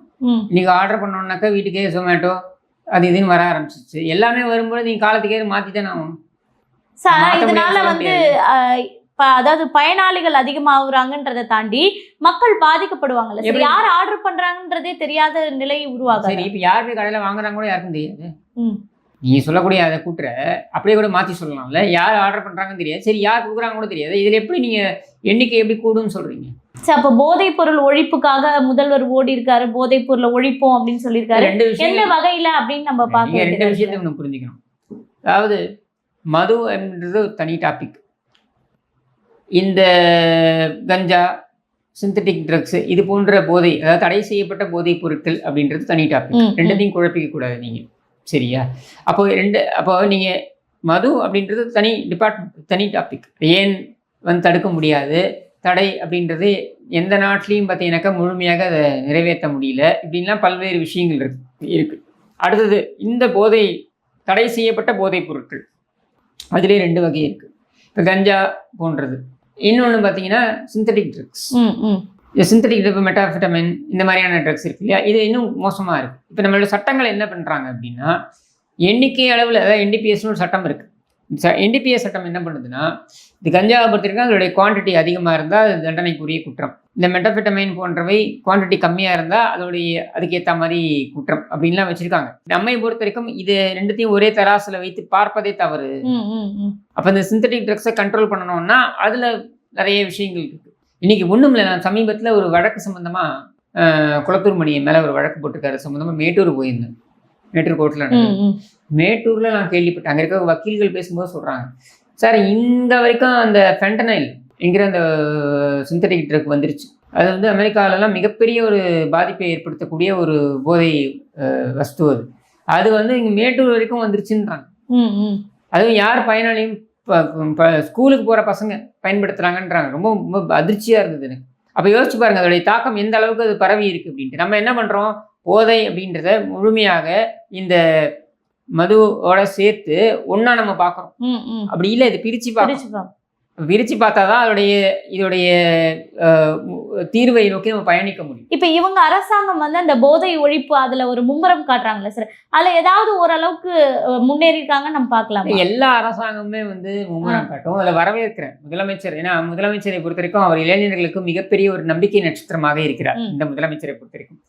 இன்னைக்கு ஆர்டர் பண்ணோம்னாக்கா வீட்டுக்கே ஜொமேட்டோ அது இதுன்னு வர ஆரம்பிச்சிச்சு. எல்லாமே வரும்போது நீங்க காலத்துக்கே மாத்திதான் ஆகணும். இதனால வந்து அதாவது பயனாளிகள் அதிகமாகுறாங்கன்றதை தாண்டி மக்கள் பாதிக்கப்படுவாங்கல்ல சார், யார் ஆர்டர் பண்றாங்கன்றதே தெரியாத நிலை உருவாகும். சரி, இப்போ யார் போய் கடையில் வாங்குறாங்க கூட யாருக்கும் தெரியாது. நீ சொல்லக்கூடிய அதை கூட்டுற அப்படியே கூட மாற்றி சொல்லலாம்ல, யார் ஆர்டர் பண்ணுறாங்கன்னு தெரியாது, சரி யார் கொடுக்குறாங்க கூட தெரியாது. இதில் எப்படி நீங்கள் எண்ணிக்கை எப்படி கூடுன்னு சொல்கிறீங்க? சார், அப்போ போதைப் பொருள் ஒழிப்புக்காக முதல்வர் ஓடி இருக்காரு, போதைப் பொருளை ஒழிப்போம் அப்படின்னு சொல்லியிருக்காரு. எந்த வகையில் அப்படின்னு நம்ம பார்க்க 2 விஷயத்தை நம்ம புரிஞ்சுக்கணும். அதாவது மது அப்படின்றது ஒரு தனி டாபிக். இந்த கஞ்சா, சிந்தட்டிக் ட்ரக்ஸ் இது போன்ற போதை, அதாவது தடை செய்யப்பட்ட போதைப் பொருட்கள் அப்படின்றது தனி டாபிக். ரெண்டுத்தையும் குழப்பிக்க கூடாது நீங்கள், சரியா? அப்போ நீங்கள் மது அப்படின்றது தனி டிபார்ட்மெண்ட், தனி டாபிக். ஏன் வந்து தடுக்க முடியாது, தடை அப்படின்றது எந்த நாட்டிலையும் பார்த்தீங்கன்னாக்கா முழுமையாக அதை நிறைவேற்ற முடியல, இப்படின்லாம் பல்வேறு விஷயங்கள் இருக்கு. அடுத்தது இந்த போதை, தடை செய்யப்பட்ட போதைப் பொருட்கள், அதிலே 2 வகை இருக்குது. இப்போ கஞ்சா போன்றது, இன்னொன்று பார்த்தீங்கன்னா சிந்தட்டிக் ட்ரக்ஸ். இந்த சிந்தட்டிக் ட்ரக், மெட்டாஃபெட்டமைன், இந்த மாதிரியான ட்ரக்ஸ் இருக்கு இல்லையா, இது இன்னும் மோசமாக இருக்குது. இப்போ நம்மளோட சட்டங்கள் என்ன பண்ணுறாங்க அப்படின்னா, எண்ணிக்கை அளவில், அதாவது என்டிபிஎஸ்னு ஒரு சட்டம் இருக்குது. என்டிபிஎஸ் சட்டம் என்ன பண்ணுதுன்னா, இது கஞ்சாவை பொறுத்திருக்கா அதோடைய குவான்டிட்டி அதிகமாக இருந்தால் அது தண்டனைக்குரிய குற்றம், இந்த மெட்டாஃபெட்டமைன் போன்றவை குவான்டிட்டி கம்மியாக இருந்தால் அதுக்கேற்ற மாதிரி குற்றம் அப்படின்லாம் வச்சுருக்காங்க. நம்மை பொறுத்த வரைக்கும் இது ரெண்டுத்தையும் ஒரே தராசில் வைத்து பார்ப்பதே தவறு. அப்போ இந்த சிந்தட்டிக் ட்ரக்ஸை கண்ட்ரோல் பண்ணணும்னா அதில் நிறைய விஷயங்கள் இருக்குது. இன்றைக்கி ஒன்றும் இல்லை, நான் சமீபத்தில் ஒரு வழக்கு சம்மந்தமாக குளத்தூர் மணியை மேலே ஒரு வழக்கு போட்டிருக்காரு சம்மந்தமாக மேட்டூர் போயிருந்தேன். மேட்டூர் கோர்ட்டில் மேட்டூரில் நான் கேள்விப்பட்டேன். அங்கே இருக்க வக்கீல்கள் பேசும்போது சொல்கிறாங்க, சார் இந்த வரைக்கும் அந்த ஃபென்டனைல் என்கிற அந்த சிந்தட்டிக் ட்ரக் வந்துருச்சு. அது வந்து அமெரிக்காவிலலாம் மிகப்பெரிய ஒரு பாதிப்பை ஏற்படுத்தக்கூடிய ஒரு போதை வஸ்து. அது வந்து இங்கே மேட்டூர் வரைக்கும் வந்துருச்சுன்றாங்க. அதுவும் யார் பயனாளியும் ஸ்கூலுக்கு போகிற பசங்க பயன்படுத்துகிறாங்கன்றாங்க. ரொம்ப ரொம்ப அதிர்ச்சியாக இருந்தது எனக்கு. அப்போ யோசிச்சு பாருங்கள் அதோடைய தாக்கம் எந்த அளவுக்கு அது பரவி இருக்குது அப்படின்ட்டு. நம்ம என்ன பண்ணுறோம், போதை அப்படின்றத முழுமையாக இந்த மதுவோட சேர்த்து ஒன்றா நம்ம பார்க்குறோம். அப்படி இல்லை, இது பிரித்து பார்த்தா தான் இதோடைய தீர்வை நோக்கி நம்ம பயணிக்க முடியும். இப்போ இவங்க அரசாங்கம் வந்து அந்த போதை ஒழிப்பு அதில் ஒரு மும்முரம் காட்டுறாங்களே சார், அதில் ஏதாவது ஓரளவுக்கு முன்னேறியிருக்காங்கன்னு நம்ம பார்க்கலாம். எல்லா அரசாங்கமுமே வந்து மும்முரம் காட்டும், அதில் வரவேற்கிறேன் முதலமைச்சர். ஏன்னா முதலமைச்சரை பொறுத்த வரைக்கும் அவர் இளைஞர்களுக்கு மிகப்பெரிய ஒரு நம்பிக்கை நட்சத்திரமாக இருக்கிறார். இந்த முதலமைச்சரை பொறுத்த வரைக்கும்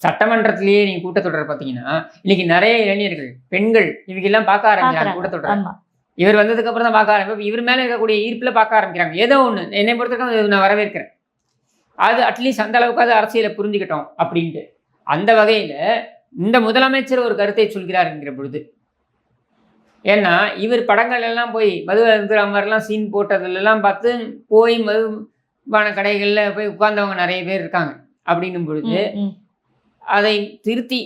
சட்டமன்றத்திலேயே நீங்கள் கூட்டத்தொடர் பார்த்தீங்கன்னா இன்னைக்கு நிறைய இளைஞர்கள், பெண்கள் இவங்கெல்லாம் பார்க்க ஆரம்பிக்கிறாங்க கூட்டத்தொடர். இவர் வந்ததுக்கு அப்புறம் தான் பார்க்க ஆரம்பிப்போம். இவர் மேலே இருக்கக்கூடிய ஈர்ப்பில் பார்க்க ஆரம்பிக்கிறாங்க. ஏதோ ஒன்று என்னை பொறுத்தவரைக்கும் நான் வரவேற்கிறேன். அது அட்லீஸ்ட் அந்த அளவுக்கு அது அரசியலை புரிஞ்சுக்கிட்டோம் அப்படின்ட்டு. அந்த வகையில் இந்த முதலமைச்சர் ஒரு கருத்தை சொல்கிறார் என்கிற பொழுது, ஏன்னா இவர் படங்கள் எல்லாம் போய் மது அருந்துற மாதிரிலாம் சீன் போட்டதுலாம் பார்த்து போய் மதுபான கடைகளில் போய் உட்கார்ந்தவங்க நிறைய பேர் இருக்காங்க. அப்படின்னும் பொழுது அதை திருத்தி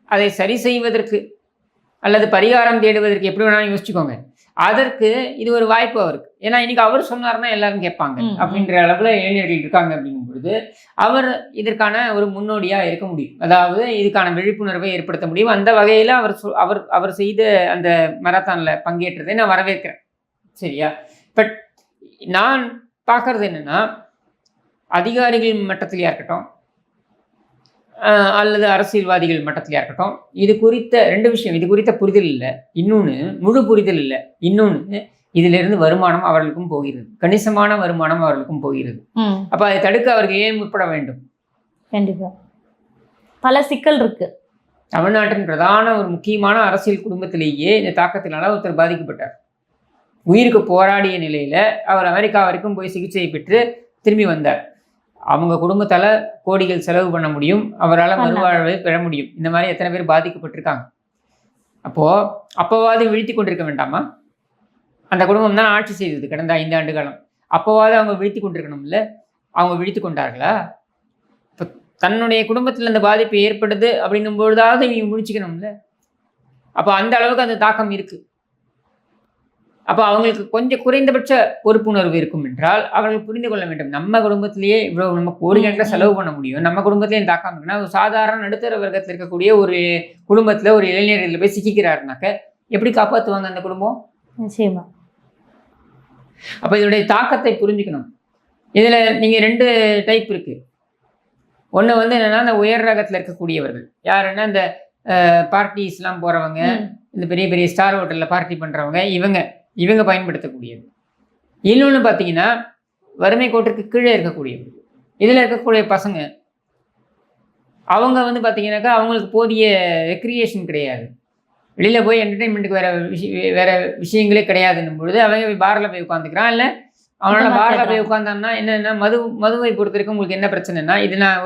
அதை சரி செய்வதற்கு அல்லது பரிகாரம் தேடுவதற்கு எப்படி வேணாலும் யோசிச்சுக்கோங்க. அதற்கு இது ஒரு வாய்ப்பு அவருக்கு. ஏன்னா இன்னைக்கு அவர் சொன்னார்னா எல்லாரும் கேட்பாங்க அப்படின்ற அளவில் இளைஞர்கள் இருக்காங்க. அப்படிங்கும் பொழுது அவர் இதற்கான ஒரு முன்னோடியாக இருக்க முடியும், அதாவது இதுக்கான விழிப்புணர்வை ஏற்படுத்த முடியும். அந்த வகையில் அவர் செய்த அந்த மராத்தானில் பங்கேற்றதை நான் வரவேற்கிறேன், சரியா? பட் நான் பார்க்கறது என்னன்னா, அதிகாரிகள் மட்டத்திலேயா இருக்கட்டும் அல்லது அரசியல்வாதிகள் மட்டத்திலேயா இருக்கட்டும், இது குறித்த 2 விஷயம், இது குறித்த புரிதல் இல்லை. இன்னொன்று முழு புரிதல் இல்லை. இன்னொன்று இதிலிருந்து வருமானம் அவர்களுக்கும் போகிறது, கணிசமான வருமானம் அவர்களுக்கும் போகிறது. அப்போ அதை தடுக்க அவர்கள் ஏன் முற்பட வேண்டும்? கண்டிப்பாக பல சிக்கல் இருக்கு. தமிழ்நாட்டின் பிரதான ஒரு முக்கியமான அரசியல் குடும்பத்திலேயே இந்த தாக்கத்தினால ஒருத்தர் பாதிக்கப்பட்டார். உயிருக்கு போராடிய நிலையில் அவர் அமெரிக்கா வரைக்கும் போய் சிகிச்சை பெற்று திரும்பி வந்தார். அவங்க குடும்பத்தால் கோடிகள் செலவு பண்ண முடியும், அவரால் மறுவாழ்வை பெற முடியும். இந்த மாதிரி எத்தனை பேர் பாதிக்கப்பட்டிருக்காங்க. அப்போவாது விழித்து கொண்டிருக்க வேண்டாமா? அந்த குடும்பம் தான் ஆட்சி செய்தது கடந்த 5 ஆண்டு காலம். அப்போவாது அவங்க விழித்து கொண்டிருக்கணும்ல? அவங்க விழித்து கொண்டார்களா? இப்போ தன்னுடைய குடும்பத்தில் அந்த பாதிப்பு ஏற்படுது அப்படின்னும் பொழுதாவது இவங்க முடிச்சுக்கணும்ல? அப்போ அந்த அளவுக்கு அந்த தாக்கம் இருக்குது. அப்போ அவங்களுக்கு கொஞ்சம் குறைந்தபட்ச பொறுப்புணர்வு இருக்கும் என்றால் அவர்கள் புரிந்து கொள்ள வேண்டும், நம்ம குடும்பத்திலேயே இவ்வளோ நம்ம கோடிக்கணக்கில் செலவு பண்ண முடியும், நம்ம குடும்பத்திலேயே தாக்கம் இருக்குன்னா ஒரு சாதாரண நடுத்தர வர்க்கத்தில் இருக்கக்கூடிய ஒரு குடும்பத்தில் ஒரு இளைஞர்கள் போய் சிக்கிக்கிறாருனாக்க எப்படி காப்பாற்றுவாங்க அந்த குடும்பம்? நிச்சயமா. அப்போ இதனுடைய தாக்கத்தை புரிஞ்சுக்கணும். இதில் நீங்கள் 2 டைப் இருக்குது. ஒன்று வந்து என்னென்னா, இந்த உயர் ரகத்தில் இருக்கக்கூடியவர்கள் யாருன்னா, இந்த பார்ட்டிஸ்லாம் போகிறவங்க, இந்த பெரிய பெரிய ஸ்டார் ஹோட்டலில் பார்ட்டி பண்ணுறவங்க, இவங்க பயன்படுத்தக்கூடியது. இன்னொன்று பார்த்தீங்கன்னா, வறுமை கோட்டிற்கு கீழே இருக்கக்கூடியவர்கள். இதில் இருக்கக்கூடிய பசங்க அவங்க வந்து பார்த்தீங்கன்னாக்கா அவங்களுக்கு போதிய ரெக்ரியேஷன் கிடையாது, வெளியில் போய் என்டர்டெயின்மெண்ட்டுக்கு வேறு விஷயங்களே கிடையாதுன்னும் பொழுது அவங்க பாரில் போய் உட்காந்துக்கிறான், இல்லை அவனால பாரில் போய் உட்காந்தான்னா என்னென்னா மதுவை பொறுத்த வரைக்கும் உங்களுக்கு என்ன பிரச்சனைனா, இது நான்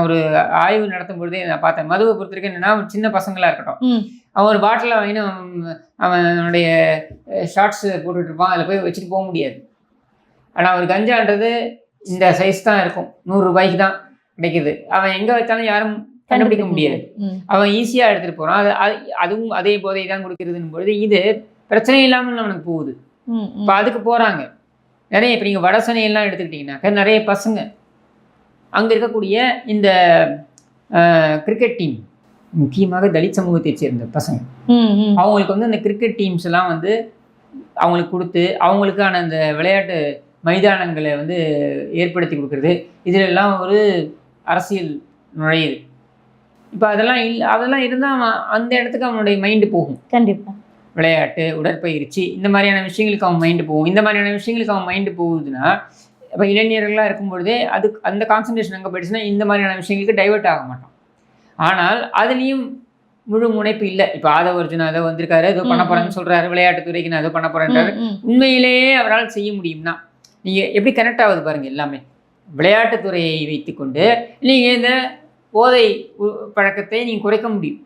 ஒரு ஆய்வு நடத்தும் பொழுதே நான் பார்த்தேன். மதுவை பொறுத்த வரைக்கும் என்னென்னா, சின்ன பசங்களாக இருக்கட்டும், அவன் ஒரு பாட்டில் வாங்கினு அவனுடைய ஷார்ட்ஸ் போட்டுட்டு இருப்பான், அதில் போய் வச்சுட்டு போக முடியாது. ஆனால் ஒரு கஞ்சான்றது இந்த சைஸ் தான் இருக்கும், 100 ரூபாய்க்கு தான் கிடைக்குது. அவன் எங்கே வச்சாலும் யாரும் கண்டுபிடிக்க முடியாது. அவன் ஈஸியாக எடுத்துகிட்டு போகிறான். அதுவும் அதே போதை தான் கொடுக்குறதுன்னு பொழுது இது பிரச்சனை இல்லாமல் அவனுக்கு போகுது. இப்போ அதுக்கு போகிறாங்க நிறைய. இப்போ நீங்கள் வடசனையெல்லாம் எடுத்துக்கிட்டிங்கனாக்கா நிறைய பசங்க அங்கே இருக்கக்கூடிய இந்த கிரிக்கெட் டீம், முக்கியமாக தலித் சமூகத்தை சேர்ந்த பசங்க, அவங்களுக்கு வந்து இந்த கிரிக்கெட் டீம்ஸ் எல்லாம் வந்து அவங்களுக்கு கொடுத்து அவங்களுக்கான அந்த விளையாட்டு மைதானங்களை வந்து ஏற்படுத்தி கொடுக்குறது, இதிலெல்லாம் ஒரு அரசியல் நுழையுது. இப்போ அதெல்லாம் இருந்தால் அந்த இடத்துக்கு அவனுடைய மைண்டு போகும். கண்டிப்பாக விளையாட்டு, உடற்பயிற்சி, இந்த மாதிரியான விஷயங்களுக்கு அவன் மைண்டு போகும். இந்த மாதிரியான விஷயங்களுக்கு அவன் மைண்டு போகுதுன்னா, இப்போ இளைஞர்களாக இருக்கும் பொழுதே அந்த கான்சன்ட்ரேஷன் அங்கே போயிடுச்சுன்னா இந்த மாதிரியான விஷயங்களுக்கு டைவெர்ட் ஆக மாட்டான். ஆனால் அதுலேயும் முழு முனைப்பு இல்லை. இப்போ ஆதவர்ஜுனா ஏதோ வந்திருக்காரு, ஏதோ பண்ண போகிறேன்னு சொல்கிறாரு, விளையாட்டுத்துறைக்கு நான் ஏதோ பண்ண போகிறேன்றாரு. உண்மையிலேயே அவரால் செய்ய முடியும்னா நீங்கள் எப்படி கனெக்ட் ஆகுது பாருங்கள். எல்லாமே விளையாட்டுத்துறையை வைத்துக்கொண்டு நீங்கள் இந்த போதை பழக்கத்தை நீங்கள் குறைக்க முடியும்.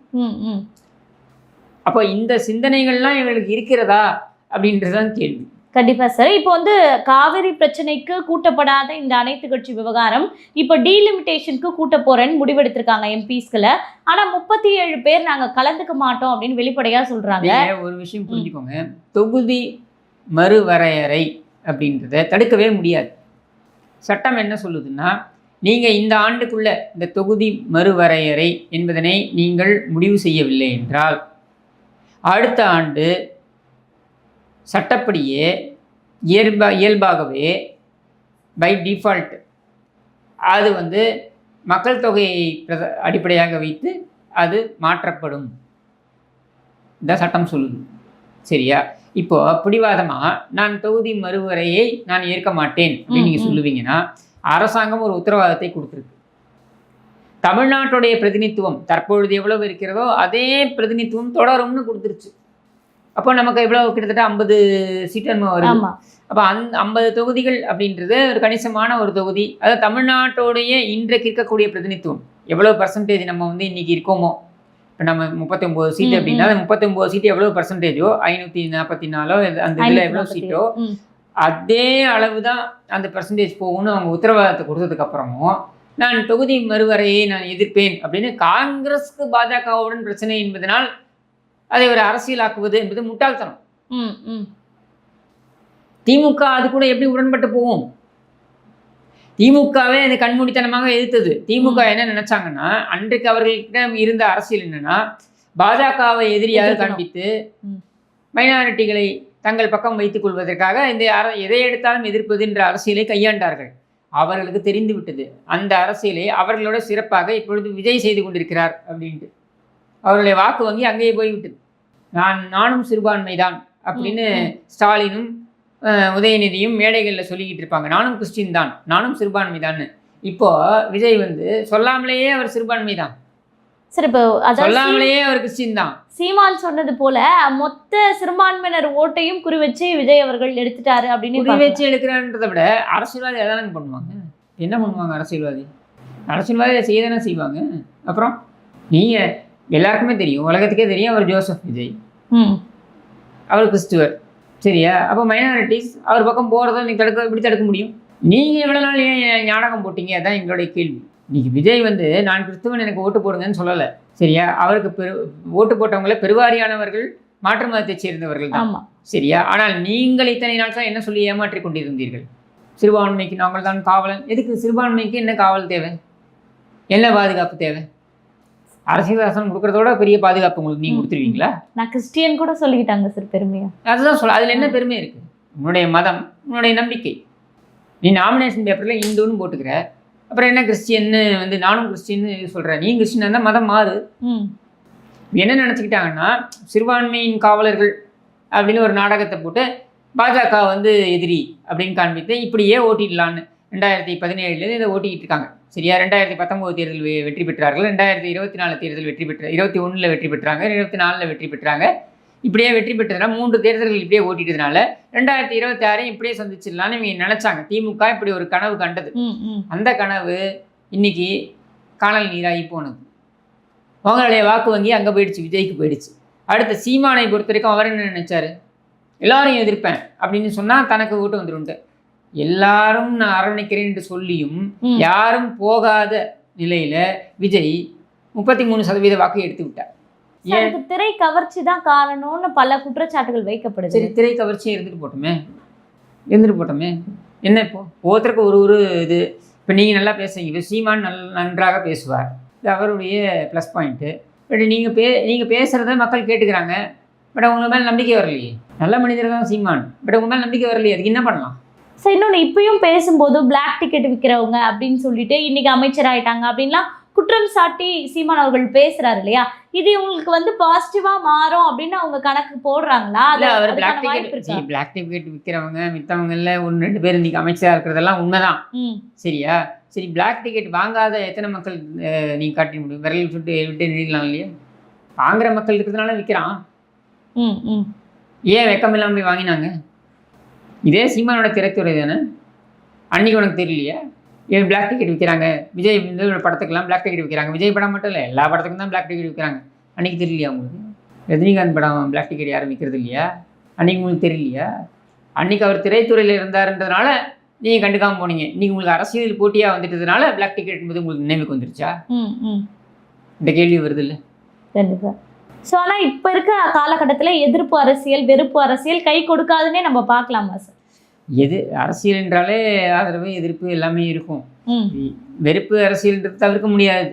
அப்போ இந்த சிந்தனைகள்லாம் இவங்களுக்கு இருக்கிறதா அப்படின்றதான் கேள்வி. கண்டிப்பா சார். இப்போ வந்து காவிரி பிரச்சனைக்கு கூட்டப்படாத இந்த அனைத்து கட்சி விவகாரம் இப்போ டீலிமிட்டேஷனுக்கு கூட்ட போறேன்னு முடிவெடுத்திருக்காங்க எம்பிஸ்களை. ஆனா 37 பேர் நாங்க கலந்துக்க மாட்டோம் அப்படின்னு வெளிப்படையா சொல்றாங்க. ஒரு விஷயம் புரிஞ்சுக்கோங்க, தொகுதி மறுவரையறை அப்படின்றத தடுக்கவே முடியாது. சட்டம் என்ன சொல்லுதுன்னா, நீங்கள் இந்த ஆண்டுக்குள்ள இந்த தொகுதி மறுவரையறை என்பதனை நீங்கள் முடிவு செய்யவில்லை என்றால் அடுத்த ஆண்டு சட்டப்படியே இயல்பாகவே பை டிஃபால்ட் அது வந்து மக்கள் தொகையை அடிப்படையாக வைத்து அது மாற்றப்படும். இந்த சட்டம் சொல்லுது. சரியா? இப்போ பிடிவாதமாக நான் தொகுதி மறுவரையை நான் ஏற்க மாட்டேன் அப்படின்னு நீங்கள் சொல்லுவீங்கன்னா, அரசாங்கம் ஒரு உத்தரவாதத்தை கொடுத்துருக்கு. தமிழ்நாட்டுடைய பிரதிநிதித்துவம் தற்பொழுது எவ்வளவு இருக்கிறதோ அதே பிரதிநிதித்துவம் தொடரும்னு கொடுத்துருச்சு. அப்போ நமக்கு எவ்வளவு கிட்டத்தட்ட 50 சீட்டு வருது. அப்போ 50 தொகுதிகள் அப்படின்றது ஒரு கணிசமான ஒரு தொகுதி. அதாவது தமிழ்நாட்டோடைய இன்றைக்கு இருக்கக்கூடிய பிரதிநிதித்துவம் எவ்வளோ பர்சன்டேஜ் நம்ம வந்து இன்னைக்கு இருக்கோமோ, இப்போ நம்ம 39 சீட்டு அப்படின்னா 39 சீட்டு எவ்வளோ பர்சன்டேஜோ 544 அந்த இதில் எவ்வளோ சீட்டோ அதே அளவு தான் அந்த பர்சன்டேஜ் போகும்னு அவங்க உத்தரவாதத்தை கொடுத்ததுக்கப்புறமும் நான் தொகுதி மறுவரையை நான் எதிர்ப்பேன் அப்படின்னு காங்கிரஸ்க்கு பாஜகவுடன் பிரச்சனை என்பதனால் அதை ஒரு அரசியலாக்குவது என்பது முட்டாள்தனம். திமுக அது கூட எப்படி உடன்பட்டு போகும்? திமுகவே அது கண்மூடித்தனமாக எதிர்த்தது. திமுக என்ன நினைச்சாங்கன்னா, அன்றைக்கு அவர்கள்கிட்ட இருந்த அரசியல் என்னன்னா, பாஜகவை எதிரியாக காண்பித்து மைனாரிட்டிகளை தங்கள் பக்கம் வைத்துக் கொள்வதற்காக இந்த எதை எடுத்தாலும் எதிர்ப்பது என்ற அரசியலை கையாண்டார்கள். அவர்களுக்கு தெரிந்து விட்டது அந்த அரசியலை அவர்களோட சிறப்பாக இப்பொழுது விஜய் செய்து கொண்டிருக்கிறார் அப்படின்ட்டு. அவர்களுடைய வாக்கு வங்கி அங்கேயே போய்விட்டது. நானும் சிறுபான்மைதான் அப்படின்னு ஸ்டாலினும் உதயநிதியும் மேடைகளில் சொல்லிக்கிட்டு இருப்பாங்க. நானும் கிறிஸ்டின் தான், நானும் சிறுபான்மை தான். இப்போ விஜய் வந்து சொல்லாமலேயே அவர் சிறுபான்மை தான், சொல்லாமலேயே அவர் கிறிஸ்டின் தான். சீமான் சொன்னது போல மொத்த சிறுபான்மையினர் ஓட்டையும் குறிவச்சு விஜய் அவர்கள் எடுத்துட்டாரு அப்படின்னு குறிவச்சு எடுக்கிறான்றதை விட அரசியல்வாதி எதானங்க பண்ணுவாங்க? என்ன பண்ணுவாங்க அரசியல்வாதி? அரசியல்வாதி செய்ய தானே செய்வாங்க. அப்புறம் நீங்கள் எல்லாருக்குமே தெரியும், உலகத்துக்கே தெரியும், அவர் ஜோசப் விஜய், அவர் கிறிஸ்துவர். சரியா? அப்போ மைனாரிட்டிஸ் அவர் பக்கம் போகிறத நீங்கள் எப்படி தடுக்க முடியும்? நீங்கள் எவ்வளோ நாள் ஏன் நாடகம் போட்டீங்க? அதான் எங்களுடைய கேள்வி. இன்னைக்கு விஜய் வந்து நான் கிறிஸ்துவன் எனக்கு ஓட்டு போடுங்கன்னு சொல்லலை. சரியா? அவருக்கு ஓட்டு போட்டவங்கள பெருவாரியானவர்கள் மாற்று மதத்தை சேர்ந்தவர்கள் தான். சரியா? ஆனால் நீங்கள் இத்தனை நாட்கள் என்ன சொல்லி ஏமாற்றி கொண்டிருந்தீர்கள்? சிறுபான்மைக்கு நாங்கள் தான் காவலன். எதுக்கு சிறுபான்மைக்கு என்ன காவல் தேவை? என்ன பாதுகாப்பு தேவை? அரசியல் சாசனம் கொடுக்கறதோட பெரிய பாதுகாப்பு உங்களுக்கு நீங்கள் கொடுத்துருவீங்களா? நான் கிறிஸ்டியன் கூட சொல்லிக்கிட்டாங்க சார் பெருமையா. அதுதான் சொல்ல, அதில் என்ன பெருமை இருக்குது? உன்னுடைய மதம், உன்னுடைய நம்பிக்கை. நீ நாமினேஷன் பேப்பரில் இந்துன்னு போட்டுக்கிற, அப்புறம் என்ன கிறிஸ்டியன்னு வந்து நானும் கிறிஸ்டின்னு சொல்கிறேன். நீ கிறிஸ்டின் இருந்தால் மதம் மாறு. என்ன நினச்சிக்கிட்டாங்கன்னா, சிறுபான்மையின் காவலர்கள் அப்படின்னு ஒரு நாடகத்தை போட்டு பாஜக வந்து எதிரி அப்படின்னு காண்பித்து இப்படியே ஓட்டிடலான்னு 2017 இதை ஓட்டிக்கிட்டு இருக்காங்க. சரியா? 2019 தேர்தல் வெற்றி பெற்றார்கள், 2024 தேர்தல் வெற்றி பெற்ற, 21 வெற்றி பெற்றாங்க, 24 வெற்றி பெற்றாங்க. இப்படியே வெற்றி பெற்றதுனால 3 தேர்தல்கள் இப்படியே ஓட்டிட்டதுனால 2026 இப்படியே சந்திச்சிடலான்னு இவங்க நினைச்சாங்க. திமுக இப்படி ஒரு கனவு கண்டது. அந்த கனவு இன்னைக்கு காணல் நீராகி போனது. அவங்களுடைய வாக்கு வங்கி அங்கே போயிடுச்சு, விஜய்க்கு போயிடுச்சு. அடுத்த சீமானை பொறுத்த வரைக்கும் அவர் என்ன நினைச்சாரு, எல்லாரையும் எதிர்ப்பேன் அப்படின்னு சொன்னால் தனக்கு ஓட்டு வந்துருன்ட்டு. எல்லாரும் நான் அரவணைக்கிறேன் என்று சொல்லியும் யாரும் போகாத நிலையில விஜய் 33% வாக்கை எடுத்து விட்டார். திரை கவர்ச்சி தான் காரணம்னு பல குற்றச்சாட்டுகள் வைக்கப்படுது. சரி, திரை கவர்ச்சியை இருந்துட்டு போட்டோமே என்ன இப்போ ஒவ்வொருத்தருக்கு ஒரு இது. இப்போ நீங்கள் நல்லா பேசுறீங்க, இப்போ சீமான் நன்றாக பேசுவார், இது அவருடைய ப்ளஸ் பாயிண்ட்டு. பட் நீங்கள் பேசுகிறத மக்கள் கேட்டுக்கிறாங்க. பட் உங்கள் மேலே நம்பிக்கை வரலையே. நல்ல மனிதர் தான் சீமான், பட் உங்கள் மேலே நம்பிக்கை வரலையே, அதுக்கு என்ன பண்ணலாம்? சரி, இன்னொன்று இப்பயும் பேசும்போது பிளாக் டிக்கெட் விற்கிறவங்க அப்படின்னு சொல்லிட்டு இன்னைக்கு அமைச்சர் ஆயிட்டாங்க அப்படின்லாம் குற்றம் சாட்டி சீமான் அவர்கள் பேசுறாரு இல்லையா? இது உங்களுக்கு பாசிட்டிவா மாறும் அப்படின்னு அவங்க கணக்கு போடுறாங்களா? அவர் பிளாக் டிக்கெட் விற்கிறவங்க மித்தவங்கல 1-2 பேர் இன்னைக்கு அமைச்சராக இருக்கிறதெல்லாம் உண்மைதான். சரியா? சரி, பிளாக் டிக்கெட் வாங்காத எத்தனை மக்கள் நீங்க காட்ட முடியும்? விரல் விட்டு நினைக்கலாம் இல்லையா? வாங்குற மக்கள் இருக்கிறதுனால விற்கிறான். ஏன் வெக்கம் இல்லாமல் போய் வாங்கினாங்க? இதே சீமானோட திரைத்துறை தானே. அன்னைக்கு உனக்கு தெரியலையா ஏன் பிளாக் டிக்கெட் விற்கிறாங்க? விஜய் படத்துக்கெல்லாம் பிளாக் டிக்கெட் விற்கிறாங்க. விஜய் படம் மட்டும் இல்லை, எல்லா படத்துக்கும் தான் பிளாக் டிக்கெட் விற்கிறாங்க. அன்றைக்கி தெரியலையா உங்களுக்கு? ரஜினிகாந்த் படம் பிளாக் டிக்கெட் யாரும் விற்கிறது இல்லையா? அன்றைக்கி உங்களுக்கு தெரியலையா? அன்றைக்கி அவர் திரைத்துறையில் இருந்தாருன்றதுனால நீங்கள் கண்டுக்காமல் போனீங்க. இன்றைக்கி உங்களுக்கு அரசியல் போட்டியாக வந்துட்டதுனால பிளாக் டிக்கெட் என்பது உங்களுக்கு நினைவுக்கு வந்துருச்சா? இந்த கேள்வி வருது இல்லை? கண்டிப்பாக. ஸோ ஆனால் இப்போ இருக்க காலகட்டத்தில் எதிர்ப்பு அரசியல், வெறுப்பு அரசியல் கை கொடுக்காதுன்னே நம்ம பார்க்கலாமா சார்? அரசியல் என்றாலே ஆதரவு, எதிர்ப்பு எல்லாமே இருக்கும். வெறுப்பு அரசியல்ன்றது தவிர்க்க முடியாது.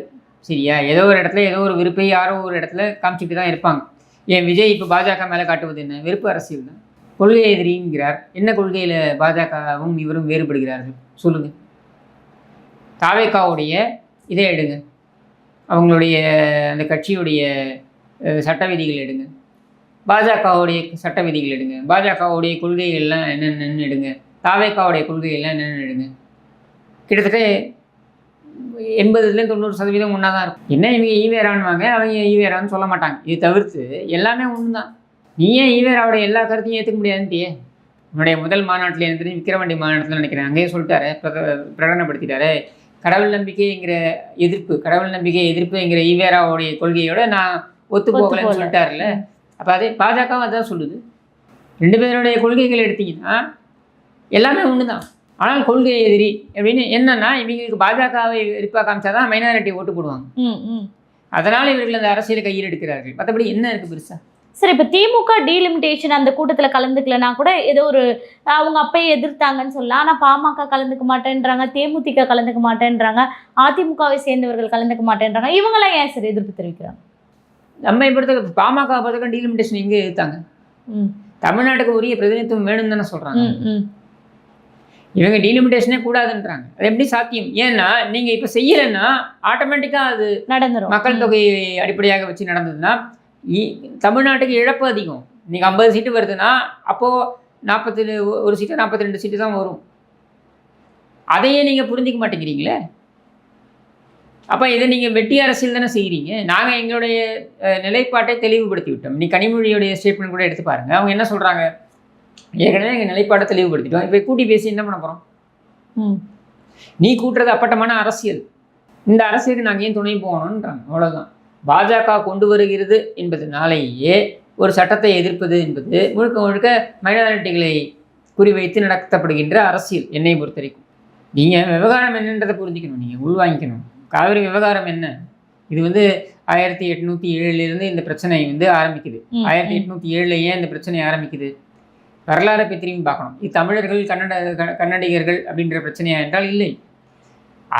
சரியா? ஏதோ ஒரு இடத்துல ஏதோ ஒரு வெறுப்பை யாரோ ஒரு இடத்துல காமிச்சிட்டு தான் இருப்பாங்க. ஏன் விஜய் இப்போ பாஜக மேலே காட்டுவது என்ன? வெறுப்பு அரசியல் தான். கொள்கை எதிரிங்கிறார். என்ன கொள்கையில் பாஜகவும் இவரும் வேறுபடுகிறார்கள் சொல்லுங்க. தாவேகாவுடைய இதை எடுங்க, அவங்களுடைய அந்த கட்சியுடைய சட்ட விதிகள் எடுங்க, பாஜகவுடைய சட்ட விதிகள் எடுங்க, பாஜகவுடைய கொள்கைகள்லாம் என்னென்னு எடுங்க, தாவேகாவுடைய கொள்கைகள்லாம் என்னென்னு எடுங்க. கிட்டத்தட்ட 80-90% ஒன்றா தான் இருக்கும். என்ன இவங்க ஈவேரான்வாங்க, அவங்க ஈவேரான்னு சொல்ல மாட்டாங்க. இது தவிர்த்து எல்லாமே ஒன்று தான். நீ ஏன் ஈவேராவுடைய எல்லா கருத்தையும் ஏற்றுக்க முடியாதுன்ட்டியே? உன்னுடைய முதல் மாநாட்டில் எனக்கு விக்கிரவாண்டி மாநாட்டில் நினைக்கிறேன், அங்கேயே சொல்லிட்டாரு, பிரகடனப்படுத்திட்டாரு. கடவுள் நம்பிக்கைங்கிற எதிர்ப்புங்கிற ஈவேராவுடைய கொள்கையோட நான் ஒத்து போகலன்னு சொல்லிட்டாருல்ல. அப்போ அதே பாஜகவும் அதான் சொல்லுது. 2 பேருடைய கொள்கைகள் எடுத்தீங்கன்னா எல்லாமே ஒன்று தான். ஆனால் கொள்கை எதிரி அப்படின்னு என்னன்னா, இவங்களுக்கு பாஜகவை எதிர்ப்பாக காமிச்சாதான் மைனாரிட்டி ஓட்டு போடுவாங்க. அதனால் இவர்கள் அந்த அரசியலை கையில் எடுக்கிறார்கள். மற்றபடி என்ன இருக்குது பெருசா? சரி, இப்போ திமுக டீலிமிட்டேஷன் அந்த கூட்டத்தில் கலந்துக்கலன்னா கூட ஏதோ ஒரு அவங்க அப்பயே எதிர்த்தாங்கன்னு சொல்லலாம். ஆனால் பாமக கலந்துக்க மாட்டேன்றாங்க, தேமுதிக கலந்துக்க மாட்டேன்றாங்க, அதிமுகவை சேர்ந்தவர்கள் கலந்துக்க மாட்டேன்றாங்க. இவங்களாம் ஏன் சார் எதிர்ப்பு தெரிவிக்கிறாங்க? நம்ம பொறுத்த பாமக பொறுத்தவரைக்கும் டீலிமிட்டேஷன் எங்கே எதிர்த்தாங்க? தமிழ்நாட்டுக்கு உரிய பிரதிநிதித்துவம் வேணும்னு தானே சொல்கிறாங்க. இவங்க டீலிமிட்டேஷனே கூடாதுன்றாங்க. அது எப்படி சாத்தியம்? ஏன்னா நீங்கள் இப்போ செய்யலைன்னா ஆட்டோமேட்டிக்காக அது நடந்துடும். மக்கள் தொகையை அடிப்படையாக வச்சு நடந்ததுன்னா தமிழ்நாட்டுக்கு இழப்பு அதிகம். நீங்கள் 50 சீட்டு வருதுன்னா அப்போது 41 சீட்டு 42 சீட்டு தான் வரும். அதையே நீங்கள் புரிஞ்சிக்க மாட்டேங்கிறீங்களே. அப்போ இதை நீங்கள் வெட்டி அரசியல் தானே செய்கிறீங்க. நாங்கள் எங்களுடைய நிலைப்பாட்டை தெளிவுபடுத்தி விட்டோம். நீ கனிமொழியுடைய ஸ்டேட்மெண்ட் கூட எடுத்து பாருங்கள். அவங்க என்ன சொல்கிறாங்க, ஏற்கனவே எங்கள் நிலைப்பாட்டை தெளிவுபடுத்திட்டோம், இப்போ கூட்டி பேசி என்ன பண்ண போகிறோம்? நீ கூட்டுறது அப்பட்டமான அரசியல். இந்த அரசியலுக்கு நாங்கள் ஏன் துணை போகணுன்றாங்க. அவ்வளோதான். பாஜக கொண்டு வருகிறது என்பதனாலேயே ஒரு சட்டத்தை எதிர்ப்பது என்பது முழுக்க முழுக்க மைனாரிட்டிகளை குறிவைத்து நடத்தப்படுகின்ற அரசியல். என்னை பொறுத்த வரைக்கும் நீங்கள் விவகாரம் என்னன்றதை புரிஞ்சுக்கணும், நீங்கள் உள்வாங்கிக்கணும். காவிரி விவகாரம் என்ன? இது 1807 இந்த பிரச்சனை ஆரம்பிக்குது. 1807 ஏன் இந்த பிரச்சனை ஆரம்பிக்குது? வரலாறை போய் திரும்பி பார்க்கணும். இது தமிழர்கள் கன்னடிகர்கள் அப்படின்ற பிரச்சனையா என்றால் இல்லை.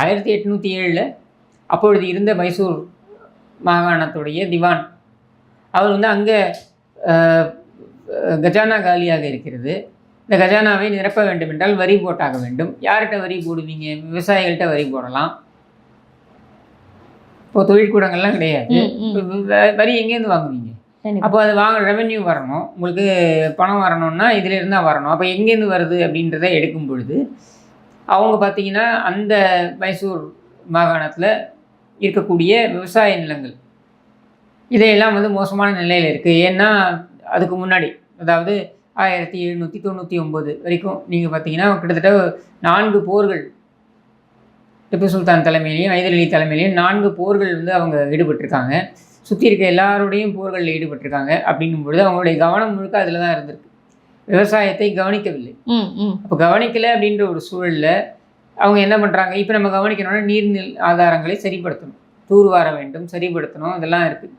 1807 அப்பொழுது இருந்த மைசூர் மாகாணத்துடைய திவான் அவர் அங்கே கஜானா காலியாக இருக்கிறது. இந்த கஜானாவை நிரப்ப வேண்டும் என்றால் வரி போட்டாக வேண்டும். யார்கிட்ட வரி போடுவீங்க? விவசாயிகள்கிட்ட வரி போடலாம். இப்போ தொழிற்கூடங்கள்லாம் கிடையாது. வரி எங்கேருந்து வாங்குவீங்க? அப்போ அது ரெவென்யூ வரணும், உங்களுக்கு பணம் வரணும்னா இதில் இருந்தால் வரணும். அப்போ எங்கேருந்து வருது அப்படின்றத எடுக்கும் பொழுது அவங்க பார்த்தீங்கன்னா அந்த மைசூர் மாகாணத்தில் இருக்கக்கூடிய விவசாய நிலங்கள் இதையெல்லாம் மோசமான நிலையில் இருக்குது. ஏன்னா அதுக்கு முன்னாடி, அதாவது 1799 வரைக்கும் நீங்கள் பார்த்தீங்கன்னா கிட்டத்தட்ட 4 போர்கள் திப்பு சுல்தான் தலைமையிலையும் ஹைதர் அலி தலைமையிலையும் 4 போர்கள் வந்து அவங்க ஈடுபட்டிருக்காங்க. சுற்றி இருக்க எல்லாரோடையும் போர்களில் ஈடுபட்டிருக்காங்க. அப்படின்னும் பொழுது அவங்களுடைய கவனம் முழுக்க அதில் தான் இருந்திருக்கு. விவசாயத்தை கவனிக்கவில்லை. அப்போ கவனிக்கலை அப்படின்ற ஒரு சூழலில் அவங்க என்ன பண்ணுறாங்க, இப்போ நம்ம கவனிக்கணும்னா நீர் ஆதாரங்களை சரிப்படுத்தணும், தூர்வார வேண்டும், சரிப்படுத்தணும், இதெல்லாம் இருக்குது.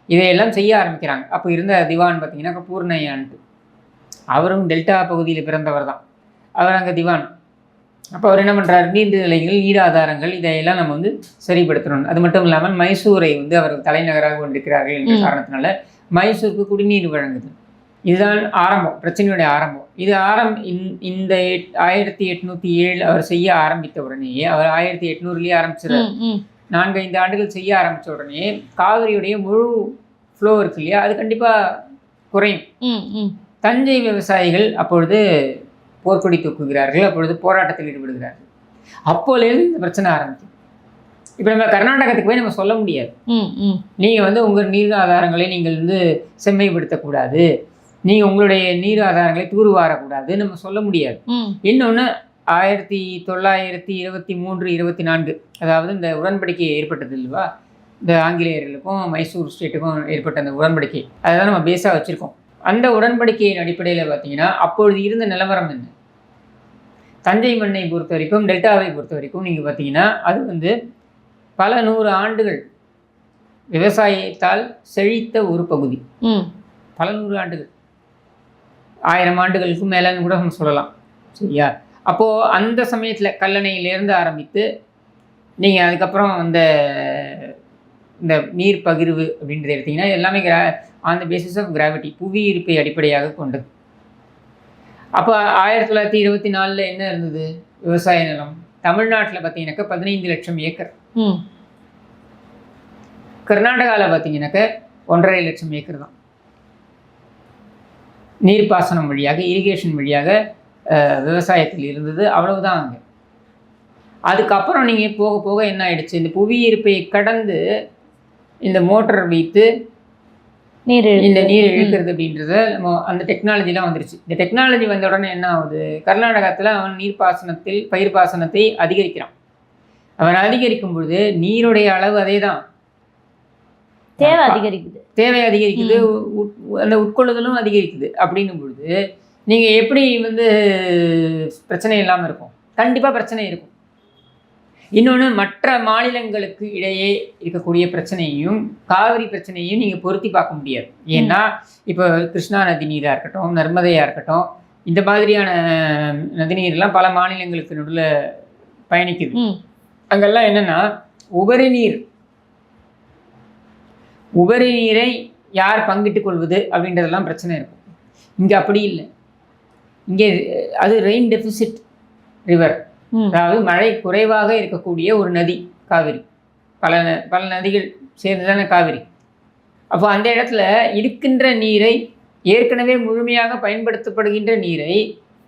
இதையெல்லாம் செய்ய ஆரம்பிக்கிறாங்க. அப்போ இருந்த திவான் பார்த்தீங்கன்னா பூர்ணையான்ட்டு, அவரும் டெல்டா பகுதியில் பிறந்தவர் தான், அவர் அங்கே திவான். அப்போ அவர் என்ன பண்ணுறாரு, நீர்நிலைகள், நீர் ஆதாரங்கள் இதையெல்லாம் நம்ம வந்து சரிப்படுத்தணும். அது மட்டும் இல்லாமல் மைசூரை வந்து அவர் தலைநகராக கொண்டிருக்கிறார்கள் என்ற காரணத்தினால மைசூருக்கு குடிநீர் வழங்குது. இதுதான் ஆரம்பம், பிரச்சனையுடைய ஆரம்பம். இது இந்த 1807 அவர் செய்ய ஆரம்பித்த உடனேயே, அவர் 1800 ஆரம்பிச்சிடார். 4-5 ஆண்டுகள் செய்ய ஆரம்பித்த உடனே காவிரியுடைய முழு ஃப்ளோ இருக்கு இல்லையா, அது கண்டிப்பாக குறையும். தஞ்சை விவசாயிகள் அப்பொழுது போர்க்கொடி தூக்குகிறார்கள், அப்பொழுது போராட்டத்தில் ஈடுபடுகிறார்கள். அப்போலேருந்து இந்த பிரச்சனை ஆரம்பிக்கும். இப்போ நம்ம கர்நாடகத்துக்கு போய் நம்ம சொல்ல முடியாது, நீங்கள் வந்து உங்கள் நீர் ஆதாரங்களை நீங்கள் வந்து செம்மைப்படுத்தக்கூடாது, நீங்கள் உங்களுடைய நீர் ஆதாரங்களை தூர்வாரக்கூடாது நம்ம சொல்ல முடியாது. இன்னொன்று 1923-24, அதாவது இந்த உடன்படிக்கை ஏற்பட்டது இல்லைவா, இந்த ஆங்கிலேயர்களுக்கும் மைசூர் ஸ்டேட்டுக்கும் ஏற்பட்ட அந்த உடன்படிக்கை, அதை தான் நம்ம பேஸாக வச்சுருக்கோம். அந்த உடன்படிக்கையின் அடிப்படையில் பார்த்தீங்கன்னா அப்பொழுது இருந்த நிலவரம் என்ன, தஞ்சை மண்ணை பொறுத்த வரைக்கும், டெல்டாவை பொறுத்த வரைக்கும் நீங்கள் பார்த்தீங்கன்னா அது வந்து பல 100 ஆண்டுகள் விவசாயத்தால் செழித்த ஒரு பகுதி. பல 100 ஆண்டுகள், 1000 ஆண்டுகளுக்கு மேலேன்னு கூட நம்ம சொல்லலாம், சரியா? அப்போது அந்த சமயத்தில் கல்லணையிலேருந்து ஆரம்பித்து நீங்கள் அதுக்கப்புறம் இந்த நீர் பகிர்வு அப்படின்றது எடுத்திங்கன்னா எல்லாமே on the basis of gravity, புவி ஈர்ப்பை அடிப்படையாக கொண்டது. அப்போ 1924 என்ன இருந்தது விவசாய நிலம் தமிழ்நாட்டில் பார்த்தீங்கன்னாக்கா 15 லட்சம் ஏக்கர், கர்நாடகாவில் பார்த்தீங்கன்னாக்கா 1.5 லட்சம் ஏக்கர் தான். நீர்ப்பாசனம் வழியாக, இரிகேஷன் வழியாக விவசாயத்தில் இருந்தது, அவ்வளவுதான் அங்கே. அதுக்கப்புறம் நீங்கள் போக போக என்ன ஆயிடுச்சு, இந்த புவி ஈர்ப்பை கடந்து இந்த மோட்டர் வைத்து இந்த நீர் இழுக்கிறது அப்படின்றத நம்ம அந்த டெக்னாலஜிலாம் வந்துருச்சு. இந்த டெக்னாலஜி வந்த உடனே என்ன ஆகுது, கர்நாடகத்தில் அவன் நீர்ப்பாசனத்தில் பயிர் பாசனத்தை அதிகரிக்கிறான். அவன் அதிகரிக்கும் பொழுது நீருடைய அளவு அதே தான், தேவை அதிகரிக்குது, அந்த உட்கொள்ளுதலும் அதிகரிக்குது. அப்படின்னும் பொழுது நீங்கள் எப்படி வந்து பிரச்சனை இல்லாமல் இருக்கும், கண்டிப்பாக பிரச்சனை இருக்கும். இன்னொன்று, மற்ற மாநிலங்களுக்கு இடையே இருக்கக்கூடிய பிரச்சனையும் காவிரி பிரச்சனையும் நீங்கள் பொருத்தி பார்க்க முடியாது. ஏன்னா இப்போ கிருஷ்ணா நதி நீராக இருக்கட்டும், நர்மதையாக இருக்கட்டும், இந்த மாதிரியான நதி நீர்லாம் பல மாநிலங்களுக்கு நடுவில் பயணிக்குது. அங்கெல்லாம் என்னென்னா உபரி நீரை யார் பங்கிட்டு கொள்வது அப்படின்றதெல்லாம் பிரச்சனை இருக்கும். இங்கே அப்படி இல்லை. இங்கே அது ரெயின் டெபிசிட் ரிவர், அதாவது மழை குறைவாக இருக்கக்கூடிய ஒரு நதி காவிரி. பல நதிகள் சேர்ந்துதானே காவிரி. அப்போ அந்த இடத்துல இருக்கின்ற நீரை, ஏற்கனவே முழுமையாக பயன்படுத்தப்படுகின்ற நீரை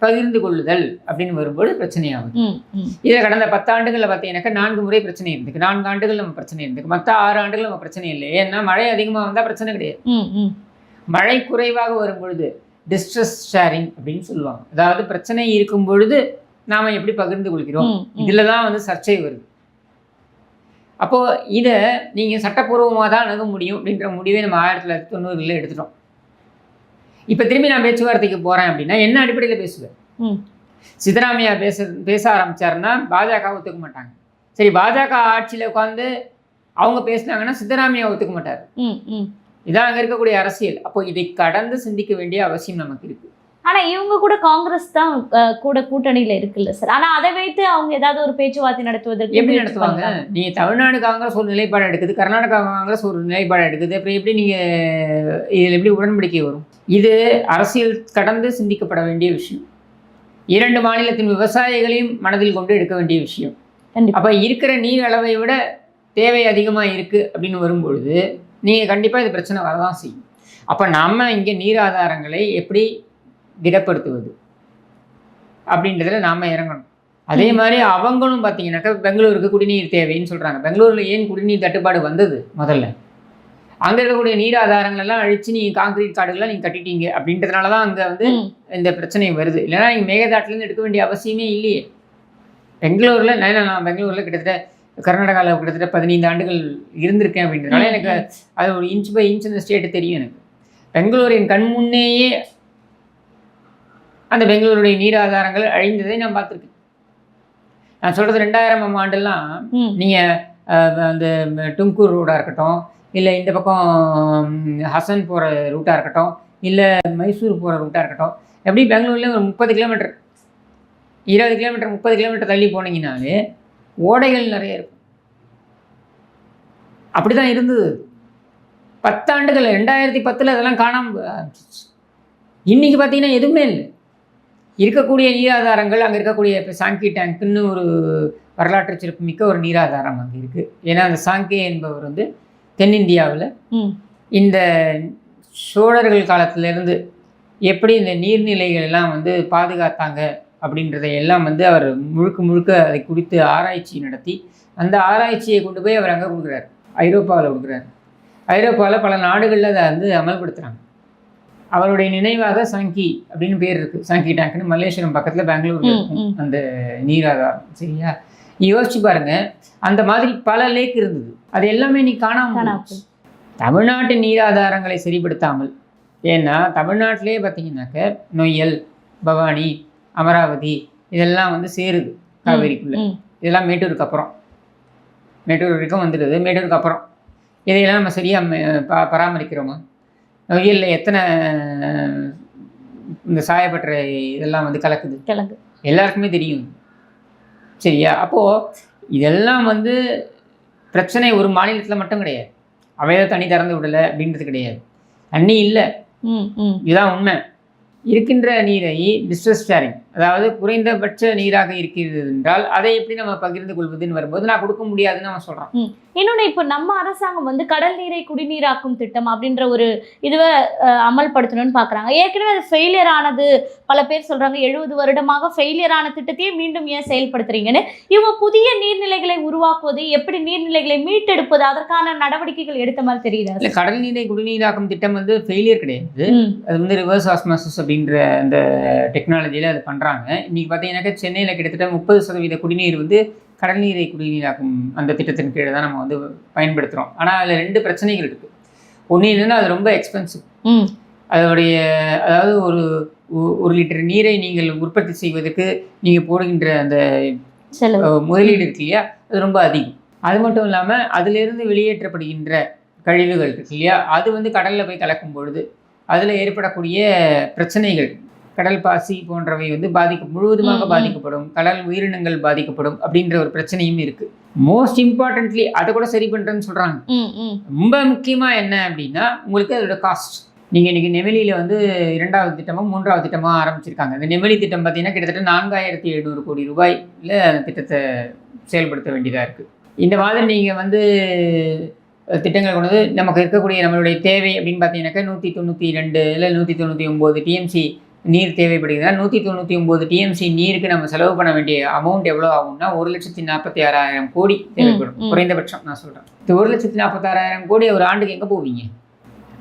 பகிர்ந்து கொள்ளுதல் அப்படின்னு வரும்போது பிரச்சனையாகுது. இதில் கடந்த 10 ஆண்டுகளில் பார்த்தீங்கன்னாக்கா 4 முறை பிரச்சனை இருந்துக்கு. 4 ஆண்டுகள் நம்ம பிரச்சனை இருந்துக்கு, மற்ற 6 ஆண்டுகள் நம்ம பிரச்சனை இல்லை. ஏன்னா மழை அதிகமாக வந்தால் பிரச்சனை கிடையாது. மழை குறைவாக வரும்பொழுது டிஸ்ட்ரெஸ் ஷேரிங் அப்படின்னு சொல்லுவாங்க. அதாவது பிரச்சனை இருக்கும் பொழுது நாம் எப்படி பகிர்ந்து கொள்கிறோம், இதில் தான் வந்து சர்ச்சை வருது. அப்போது இதை நீங்கள் சட்டப்பூர்வமாக தான் அணுக முடியும் அப்படின்ற முடிவை நம்ம 1990களில் எடுத்துட்டோம். இப்போ திரும்பி நான் பேச்சுவார்த்தைக்கு போகிறேன் அப்படின்னா என்ன அடிப்படையில் பேசுவேன்? சித்தராமையா பேச ஆரம்பித்தாருன்னா பாஜக ஒத்துக்க மாட்டாங்க. சரி, பாஜக ஆட்சியில் உட்காந்து அவங்க பேசினாங்கன்னா சித்தராமையா ஒத்துக்க மாட்டார். இதான் அங்கே இருக்கக்கூடிய அரசியல். அப்போ இதை கடந்து சிந்திக்க வேண்டிய அவசியம் நமக்கு இருக்குது. ஆனால் இவங்க கூட காங்கிரஸ் தான் கூட கூட்டணியில் இருக்குல்ல சார். ஆனால் அதை வைத்து அவங்க ஏதாவது ஒரு பேச்சுவார்த்தை நடத்துவதற்கு எப்படி நடத்துவாங்க? நீங்கள் தமிழ்நாடு காங்கிரஸ் ஒரு நிலைப்பாடு எடுக்குது, கர்நாடகா காங்கிரஸ் ஒரு நிலைப்பாடு எடுக்குது, அப்புறம் எப்படி நீங்கள் இதில் எப்படி உடன்படிக்கை வரும்? இது அரசியல் கடந்து சிந்திக்கப்பட வேண்டிய விஷயம். 2 மாநிலத்தின் விவசாயிகளையும் மனதில் கொண்டு எடுக்க வேண்டிய விஷயம். அப்போ இருக்கிற நீர் அளவை விட தேவை அதிகமாக இருக்குது அப்படின்னு வரும்பொழுது நீங்கள் கண்டிப்பாக இது பிரச்சனை வரதான் செய்யும். அப்போ நம்ம இங்கே நீர் ஆதாரங்களை எப்படி திடப்படுத்துவது அப்படின்றதுல நாம் இறங்கணும். அதே மாதிரி அவங்களும் பார்த்தீங்கன்னாக்கா பெங்களூருக்கு குடிநீர் தேவைன்னு சொல்கிறாங்க. பெங்களூரில் ஏன் குடிநீர் தட்டுப்பாடு வந்தது முதல்ல? அங்கே இருக்கக்கூடிய நீர் ஆதாரங்கள் எல்லாம் அழிச்சு நீங்கள் காங்கிரீட் காடுகள்லாம் நீங்கள் கட்டிட்டீங்க அப்படின்றதுனால தான் அங்கே வந்து இந்த பிரச்சனை வருது. இல்லைன்னா நீங்கள் மேகதாட்டிலேருந்து எடுக்க வேண்டிய அவசியமே இல்லையே. பெங்களூரில் நான் பெங்களூரில் கிட்டத்தட்ட கர்நாடகாவில் கிட்டத்தட்ட 15 ஆண்டுகள் இருந்திருக்கேன் அப்படின்றதுனால எனக்கு அது ஒரு இன்ச் பை இன்ச் அந்த ஸ்டேட்டு தெரியும். எனக்கு பெங்களூரின் கண் முன்னேயே அந்த பெங்களூருடைய நீர் ஆதாரங்கள் அழிந்ததை நான் பார்த்துருக்கேன். நான் சொல்கிறது 2000ஆம் ஆண்டுலாம் நீங்கள் அந்த டும்கூர் ரோடாக இருக்கட்டும், இல்லை இந்த பக்கம் ஹசன் போகிற ரூட்டாக இருக்கட்டும், இல்லை மைசூர் போகிற ரூட்டாக இருக்கட்டும், எப்படி பெங்களூர்லேயே ஒரு 30 கிலோமீட்டர் 20 கிலோமீட்டர் 30 கிலோமீட்டர் தள்ளி போனீங்கனாலே ஓடைகள் நிறைய இருக்கும். அப்படி தான் இருந்தது 10 ஆண்டுகள். 2010 அதெல்லாம் காணாமல் இன்றைக்கி பார்த்தீங்கன்னா எதுவுமே இல்லை. இருக்கக்கூடிய நீராதாரங்கள் அங்கே இருக்கக்கூடிய இப்போ சாங்கி டேங்க்குன்னு ஒரு வரலாற்று சிறப்பு மிக்க ஒரு நீராதாரம் அங்கே இருக்குது. ஏன்னா அந்த சாங்கே என்பவர் வந்து தென்னிந்தியாவில் இந்த சோழர்கள் காலத்திலேருந்து எப்படி இந்த நீர்நிலைகள் எல்லாம் வந்து பாதுகாத்தாங்க அப்படின்றதை எல்லாம் வந்து அவர் முழுக்க அதை குறித்து ஆராய்ச்சி நடத்தி அந்த ஆராய்ச்சியை கொண்டு போய் அவர் அங்கே கொடுக்குறாரு, ஐரோப்பாவில் கொடுக்குறாரு. ஐரோப்பாவில் பல நாடுகளில் அதை வந்து அமல்படுத்துகிறாங்க. அவருடைய நினைவாக சாங்கி அப்படின்னு பேர் இருக்குது. சாங்கி டேங்க்னு மல்லேஸ்வரம் பக்கத்தில் பெங்களூரில் இருக்கும் அந்த நீராதாரம். சரியா, யோசிச்சு பாருங்க, அந்த மாதிரி பல லேக் இருந்தது. அது எல்லாமே நீ காணாமல் தமிழ்நாட்டு நீராதாரங்களை சரிப்படுத்தாமல். ஏன்னா தமிழ்நாட்டிலே பார்த்தீங்கன்னாக்க நொய்யல், பவானி, அமராவதி இதெல்லாம் வந்து சேருது காவேரிக்குள்ளே. இதெல்லாம் மேட்டூருக்கு அப்புறம், மேட்டூர் வரைக்கும் வந்துடுது. மேட்டூருக்கு அப்புறம் இதையெல்லாம் நம்ம சரியாக பராமரிக்கிறோமா? நொய்யலில் எத்தனை இந்த சாயப்பட்ட இதெல்லாம் வந்து கலக்குது எல்லாருக்குமே தெரியும். சரியா, அப்போது இதெல்லாம் வந்து பிரச்சனை ஒரு மாநிலத்தில் மட்டும் கிடையாது. அவையை தண்ணி திறந்து விடலை அப்படின்றது கிடையாது. தண்ணி இல்லை, இதுதான் உண்மை. இருக்கின்ற நீரை டிஸ்ட்ரெஸ் ஷேரிங், அதாவது குறைந்தபட்ச நீராக இருக்கிறது என்றால் அதை எப்படி நம்ம பகிர்ந்து கொள்வதுன்னு வரும்போது நான் கொடுக்க முடியாதுன்னு அவன் சொல்கிறான். இன்னொன்று, இப்போ நம்ம அரசாங்கம் வந்து கடல் நீரை குடிநீராக்கும் திட்டம் அப்படின்ற ஒரு இதுவை அமல்படுத்தணும்னு பார்க்குறாங்க. ஏற்கனவே அது ஃபெயிலியர் ஆனது. பல பேர் சொல்கிறாங்க 70 வருடமாக ஃபெயிலியர் ஆன திட்டத்தையே மீண்டும் ஏன் செயல்படுத்துறீங்கன்னு. இவங்க புதிய நீர்நிலைகளை உருவாக்குவது, எப்படி நீர்நிலைகளை மீட்டெடுப்பது, அதற்கான நடவடிக்கைகள் எடுத்த மாதிரி தெரியுது. இல்லை, கடல் நீரை குடிநீராக்கும் திட்டம் வந்து ஃபெயிலியர் கிடையாது. அது வந்து ரிவர்ஸ் ஆஸ்மாசிஸ் அப்படின்ற அந்த டெக்னாலஜியில் அது பண்ணுறாங்க. இன்றைக்கி பார்த்தீங்கன்னாக்கா சென்னையில் கிட்டத்தட்ட 30% குடிநீர் வந்து கடல் நீரை குடிநீராக்கும் அந்த திட்டத்தின் கீழே தான் நம்ம வந்து பயன்படுத்துகிறோம். ஆனால் அதில் 2 பிரச்சனைகள் இருக்குது. ஒன்று என்னென்னா அது ரொம்ப எக்ஸ்பென்சிவ். அதோடைய அதாவது ஒரு லிட்டர் நீரை நீங்கள் உற்பத்தி செய்வதற்கு நீங்கள் போடுகின்ற அந்த முதலீடு இருக்கு இல்லையா, அது ரொம்ப அதிகம். அது மட்டும் இல்லாமல் அதிலிருந்து வெளியேற்றப்படுகின்ற கழிவுகள் இருக்கு இல்லையா, அது வந்து கடலில் போய் கலக்கும் பொழுது அதில் ஏற்படக்கூடிய பிரச்சனைகள், கடல் பாசி போன்றவை வந்து முழுவதுமாக பாதிக்கப்படும், கடல் உயிரினங்கள் பாதிக்கப்படும் அப்படின்ற ஒரு பிரச்சனையும் இருக்குது. மோஸ்ட் இம்பார்ட்டன்ட்லி அதை கூட சரி பண்ணுறேன்னு சொல்கிறாங்க. ரொம்ப முக்கியமாக என்ன அப்படின்னா உங்களுக்கு அதோட காஸ்ட். நீங்கள் இன்றைக்கி நெமிலியில் வந்து 2வது திட்டமோ 3வது திட்டமோ ஆரம்பிச்சிருக்காங்க. இந்த நெமிலி திட்டம் பார்த்தீங்கன்னா கிட்டத்தட்ட 4700 கோடி ரூபாயில் அந்த திட்டத்தை செயல்படுத்த வேண்டியதாக இருக்குது. இந்த மாதிரி நீங்கள் வந்து திட்டங்கள் கொண்டு நமக்கு இருக்கக்கூடிய நம்மளுடைய தேவை அப்படின்னு பார்த்தீங்கன்னாக்கா 192 இல்லை 199 டிஎம்சி நீர் தேவைப்படுகிறதா. 199 டிஎம்சி நீருக்கு நம்ம செலவு பண்ண வேண்டிய அமௌண்ட் எவ்வளோ ஆகும்னா 1,46,000 கோடி தேவைப்படும் குறைந்தபட்சம். நான் சொல்கிறேன், இந்த 1,46,000 கோடி ஒரு ஆண்டுக்கு எங்கே போவீங்க?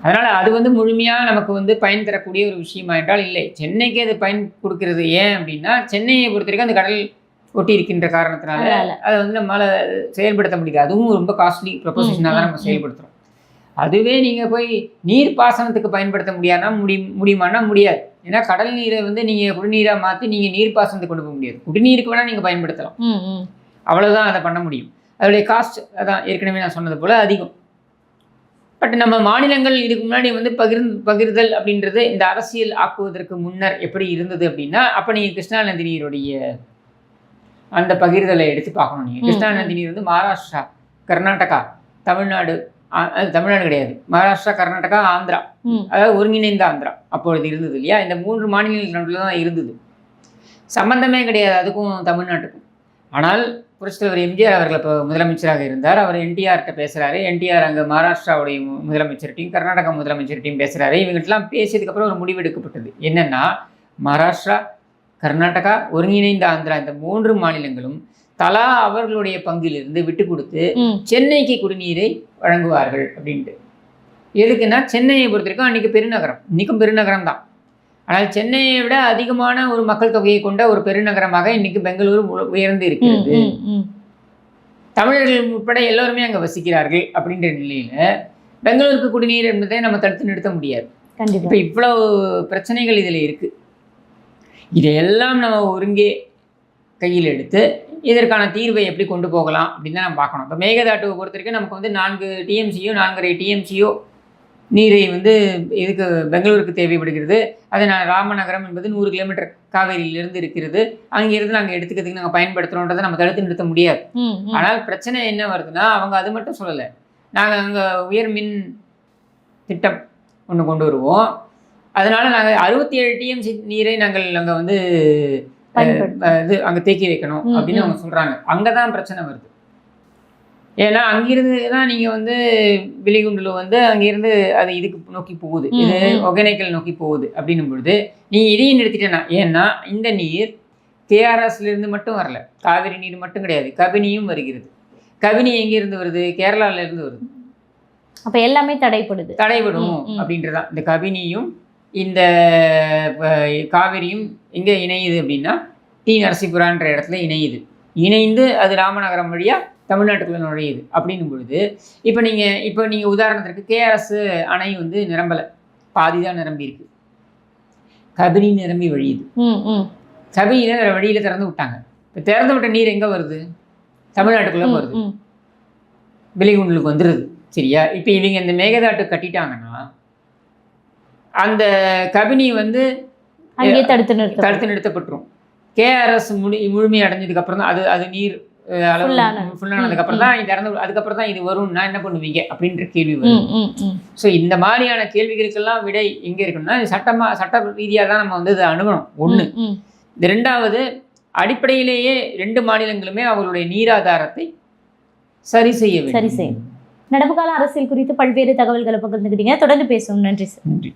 அதனால் அது வந்து முழுமையாக நமக்கு வந்து பயன் தரக்கூடிய ஒரு விஷயமா என்றால் இல்லை. சென்னைக்கு அது பயன் கொடுக்கிறது. ஏன் அப்படின்னா சென்னையை பொறுத்த வரைக்கும் அந்த கடல் ஒட்டி இருக்கின்ற காரணத்தினால அதை வந்து நம்மளால் செயல்படுத்த முடியாது. அதுவும் ரொம்ப காஸ்ட்லி ப்ரொபோசிஷனாக தான் நம்ம செயல்படுத்துகிறோம். அதுவே நீங்கள் போய் நீர் பாசனத்துக்கு பயன்படுத்த முடியுமானா முடியாது. ஏன்னா கடல் நீரை வந்து நீங்கள் குடிநீராக மாற்றி நீங்கள் நீர் பாசனத்துக்கு கொண்டு போக முடியாது. குடிநீருக்கு வேணால் நீங்கள் பயன்படுத்தலாம், அவ்வளோதான் அதை பண்ண முடியும். அதோடைய காஸ்ட் அதான் ஏற்கனவே நான் சொன்னது போல் அதிகம். பட் நம்ம மாநிலங்கள் இதுக்கு முன்னாடி வந்து பகிர்தல் அப்படின்றது இந்த அரசியல் ஆக்குவதற்கு முன்னர் எப்படி இருந்தது அப்படின்னா, அப்போ நீங்கள் கிருஷ்ணா நதி நீருடைய அந்த பகிர்தலை எடுத்து பார்க்கணும். நீங்கள் கிருஷ்ணா நதி நீர் வந்து மகாராஷ்டிரா, கர்நாடகா, தமிழ்நாடு, அது தமிழ்நாடு கிடையாது, மகாராஷ்டிரா, கர்நாடகா, ஆந்திரா, அதாவது ஒருங்கிணைந்த ஆந்திரா அப்பொழுது இருந்தது இல்லையா. இந்த 3 மாநிலங்கள் நடுவில் தான் இருந்தது. சம்பந்தமே கிடையாது அதுக்கும் தமிழ்நாட்டுக்கும். ஆனால் புரட்சித் தலைவர் எம்ஜிஆர் அவர்கள் இப்போ முதலமைச்சராக இருந்தார். அவர் என்டிஆர்கிட்ட பேசுகிறாரு. என்டிஆர் அங்கே மகாராஷ்டிராவுடைய முதலமைச்சர்கிட்டையும் கர்நாடகா முதலமைச்சர்கிட்டையும் பேசுகிறாரு. இவங்ககிட்டலாம் பேசியதுக்கப்புறம் ஒரு முடிவு எடுக்கப்பட்டது. என்னென்னா, மகாராஷ்டிரா, கர்நாடகா, ஒருங்கிணைந்த ஆந்திரா இந்த 3 மாநிலங்களும் தலா அவர்களுடைய பங்கிலிருந்து விட்டு கொடுத்து சென்னைக்கு குடிநீரை வழங்குவார்கள் அப்படின்ட்டு. எதுக்குன்னா சென்னையை பொறுத்த வரைக்கும் அன்றைக்கி பெருநகரம், இன்றைக்கும் பெருநகரம் தான். ஆனால் சென்னையை விட அதிகமான ஒரு மக்கள் தொகையை கொண்ட ஒரு பெருநகரமாக இன்னைக்கு பெங்களூரு உயர்ந்து இருக்கிறது. தமிழர்கள் உட்பட எல்லோருமே அங்கே வசிக்கிறார்கள் அப்படின்ற நிலையில் பெங்களூருக்கு குடிநீர் என்பதை நம்ம தடுத்து நிறுத்த முடியாது. இப்போ இவ்வளவு பிரச்சனைகள் இதில் இருக்குது. இதையெல்லாம் நம்ம ஒருங்கே கையில் எடுத்து இதற்கான தீர்வை எப்படி கொண்டு போகலாம் அப்படின்னு தான் நம்ம பார்க்கணும். இப்போ மேகதாட்டுவை பொறுத்த வரைக்கும் நமக்கு வந்து 4 TMCயோ 4.5 TMCயோ நீரை வந்து இதுக்கு பெங்களூருக்கு தேவைப்படுகிறது. அது ராமநகரம் என்பது 100 கிலோமீட்டர் காவேரியிலிருந்து இருக்கிறது. அங்கிருந்து நாங்கள் எடுத்துக்கிறதுக்கு நாங்கள் பயன்படுத்துகிறோன்றதை நம்ம தடுத்து நிறுத்த முடியாது. ஆனால் பிரச்சனை என்ன வருதுன்னா, அவங்க அது மட்டும் சொல்லலை, நாங்கள் அங்கே உயர் மின் திட்டம் ஒன்று கொண்டு வருவோம், அதனால் நாங்கள் 67 TMC நீரை நாங்கள் அங்கே வந்து இது அங்கே தேக்கி வைக்கணும் அப்படின்னு அவங்க சொல்கிறாங்க. அங்கே தான் பிரச்சனை வருது. ஏன்னா அங்கிருந்து தான் நீங்கள் வந்து விலிகுண்டில் வந்து அங்கேருந்து அது இதுக்கு நோக்கி போகுது, இது ஒகேனக்கல் நோக்கி போகுது அப்படின்னும் பொழுது நீ இதையும் நிறுத்திட்டேன்னா, ஏன்னா இந்த நீர் கேஆர்எஸ்லேருந்து மட்டும் வரல, காவிரி நீர் மட்டும் கிடையாது, கபினியும் வருகிறது. கபினி எங்கேருந்து வருது? கேரளாவிலேருந்து வருது. அப்போ எல்லாமே தடைபடும் அப்படின்றதான். இந்த கபினியும் இந்த காவிரியும் எங்கே இணையுது அப்படின்னா டி நரசிபுரான்ற இடத்துல இணையுது. இணைந்து அது ராமநகரம் வழியாக தமிழ்நாட்டுக்குள்ளே நுழையுது. அப்படின்னும் பொழுது இப்போ நீங்கள் உதாரணத்திற்கு கேஆர்எஸ் அணை வந்து நிரம்பலை, பாதி தான் நிரம்பி இருக்கு. கபினி நிரம்பி வழியுது. கபினியில் வேறு வழியில் திறந்து விட்டாங்க. இப்போ திறந்து விட்ட நீர் எங்கே வருது? தமிழ்நாட்டுக்குள்ளே வருது, விலிகுண்டலுக்கு வந்துடுது. சரியா? இப்போ இவங்க இந்த மேகதாட்டு கட்டிட்டாங்கன்னா அந்த கபினி வந்து தடுத்து நிறுத்தப்பட்டுரும். கேஆர்எஸ் முழுமை அடைஞ்சதுக்கப்புறம் தான் அது நீர் ஃபுல்லானதுக்கப்புறம் தான் அதுக்கப்புறம் தான் இது வரும்னா என்ன பண்ணுவீங்க அப்படின்ற கேள்வி வரும். ஸோ இந்த மாதிரியான கேள்விகளுக்கெல்லாம் விடை எங்கே இருக்குன்னா சட்ட ரீதியாக தான் நம்ம வந்து இதை அணுகணும். ஒன்று. இந்த 2வது, அடிப்படையிலேயே 2 மாநிலங்களுமே அவர்களுடைய நீராதாரத்தை சரி செய்ய வேண்டும். நடப்பு கால அரசியல் குறித்து பல்வேறு தகவல்களை பகிர்ந்துக்கிட்டீங்க. தொடர்ந்து பேசுவோம். நன்றி சார். நன்றி.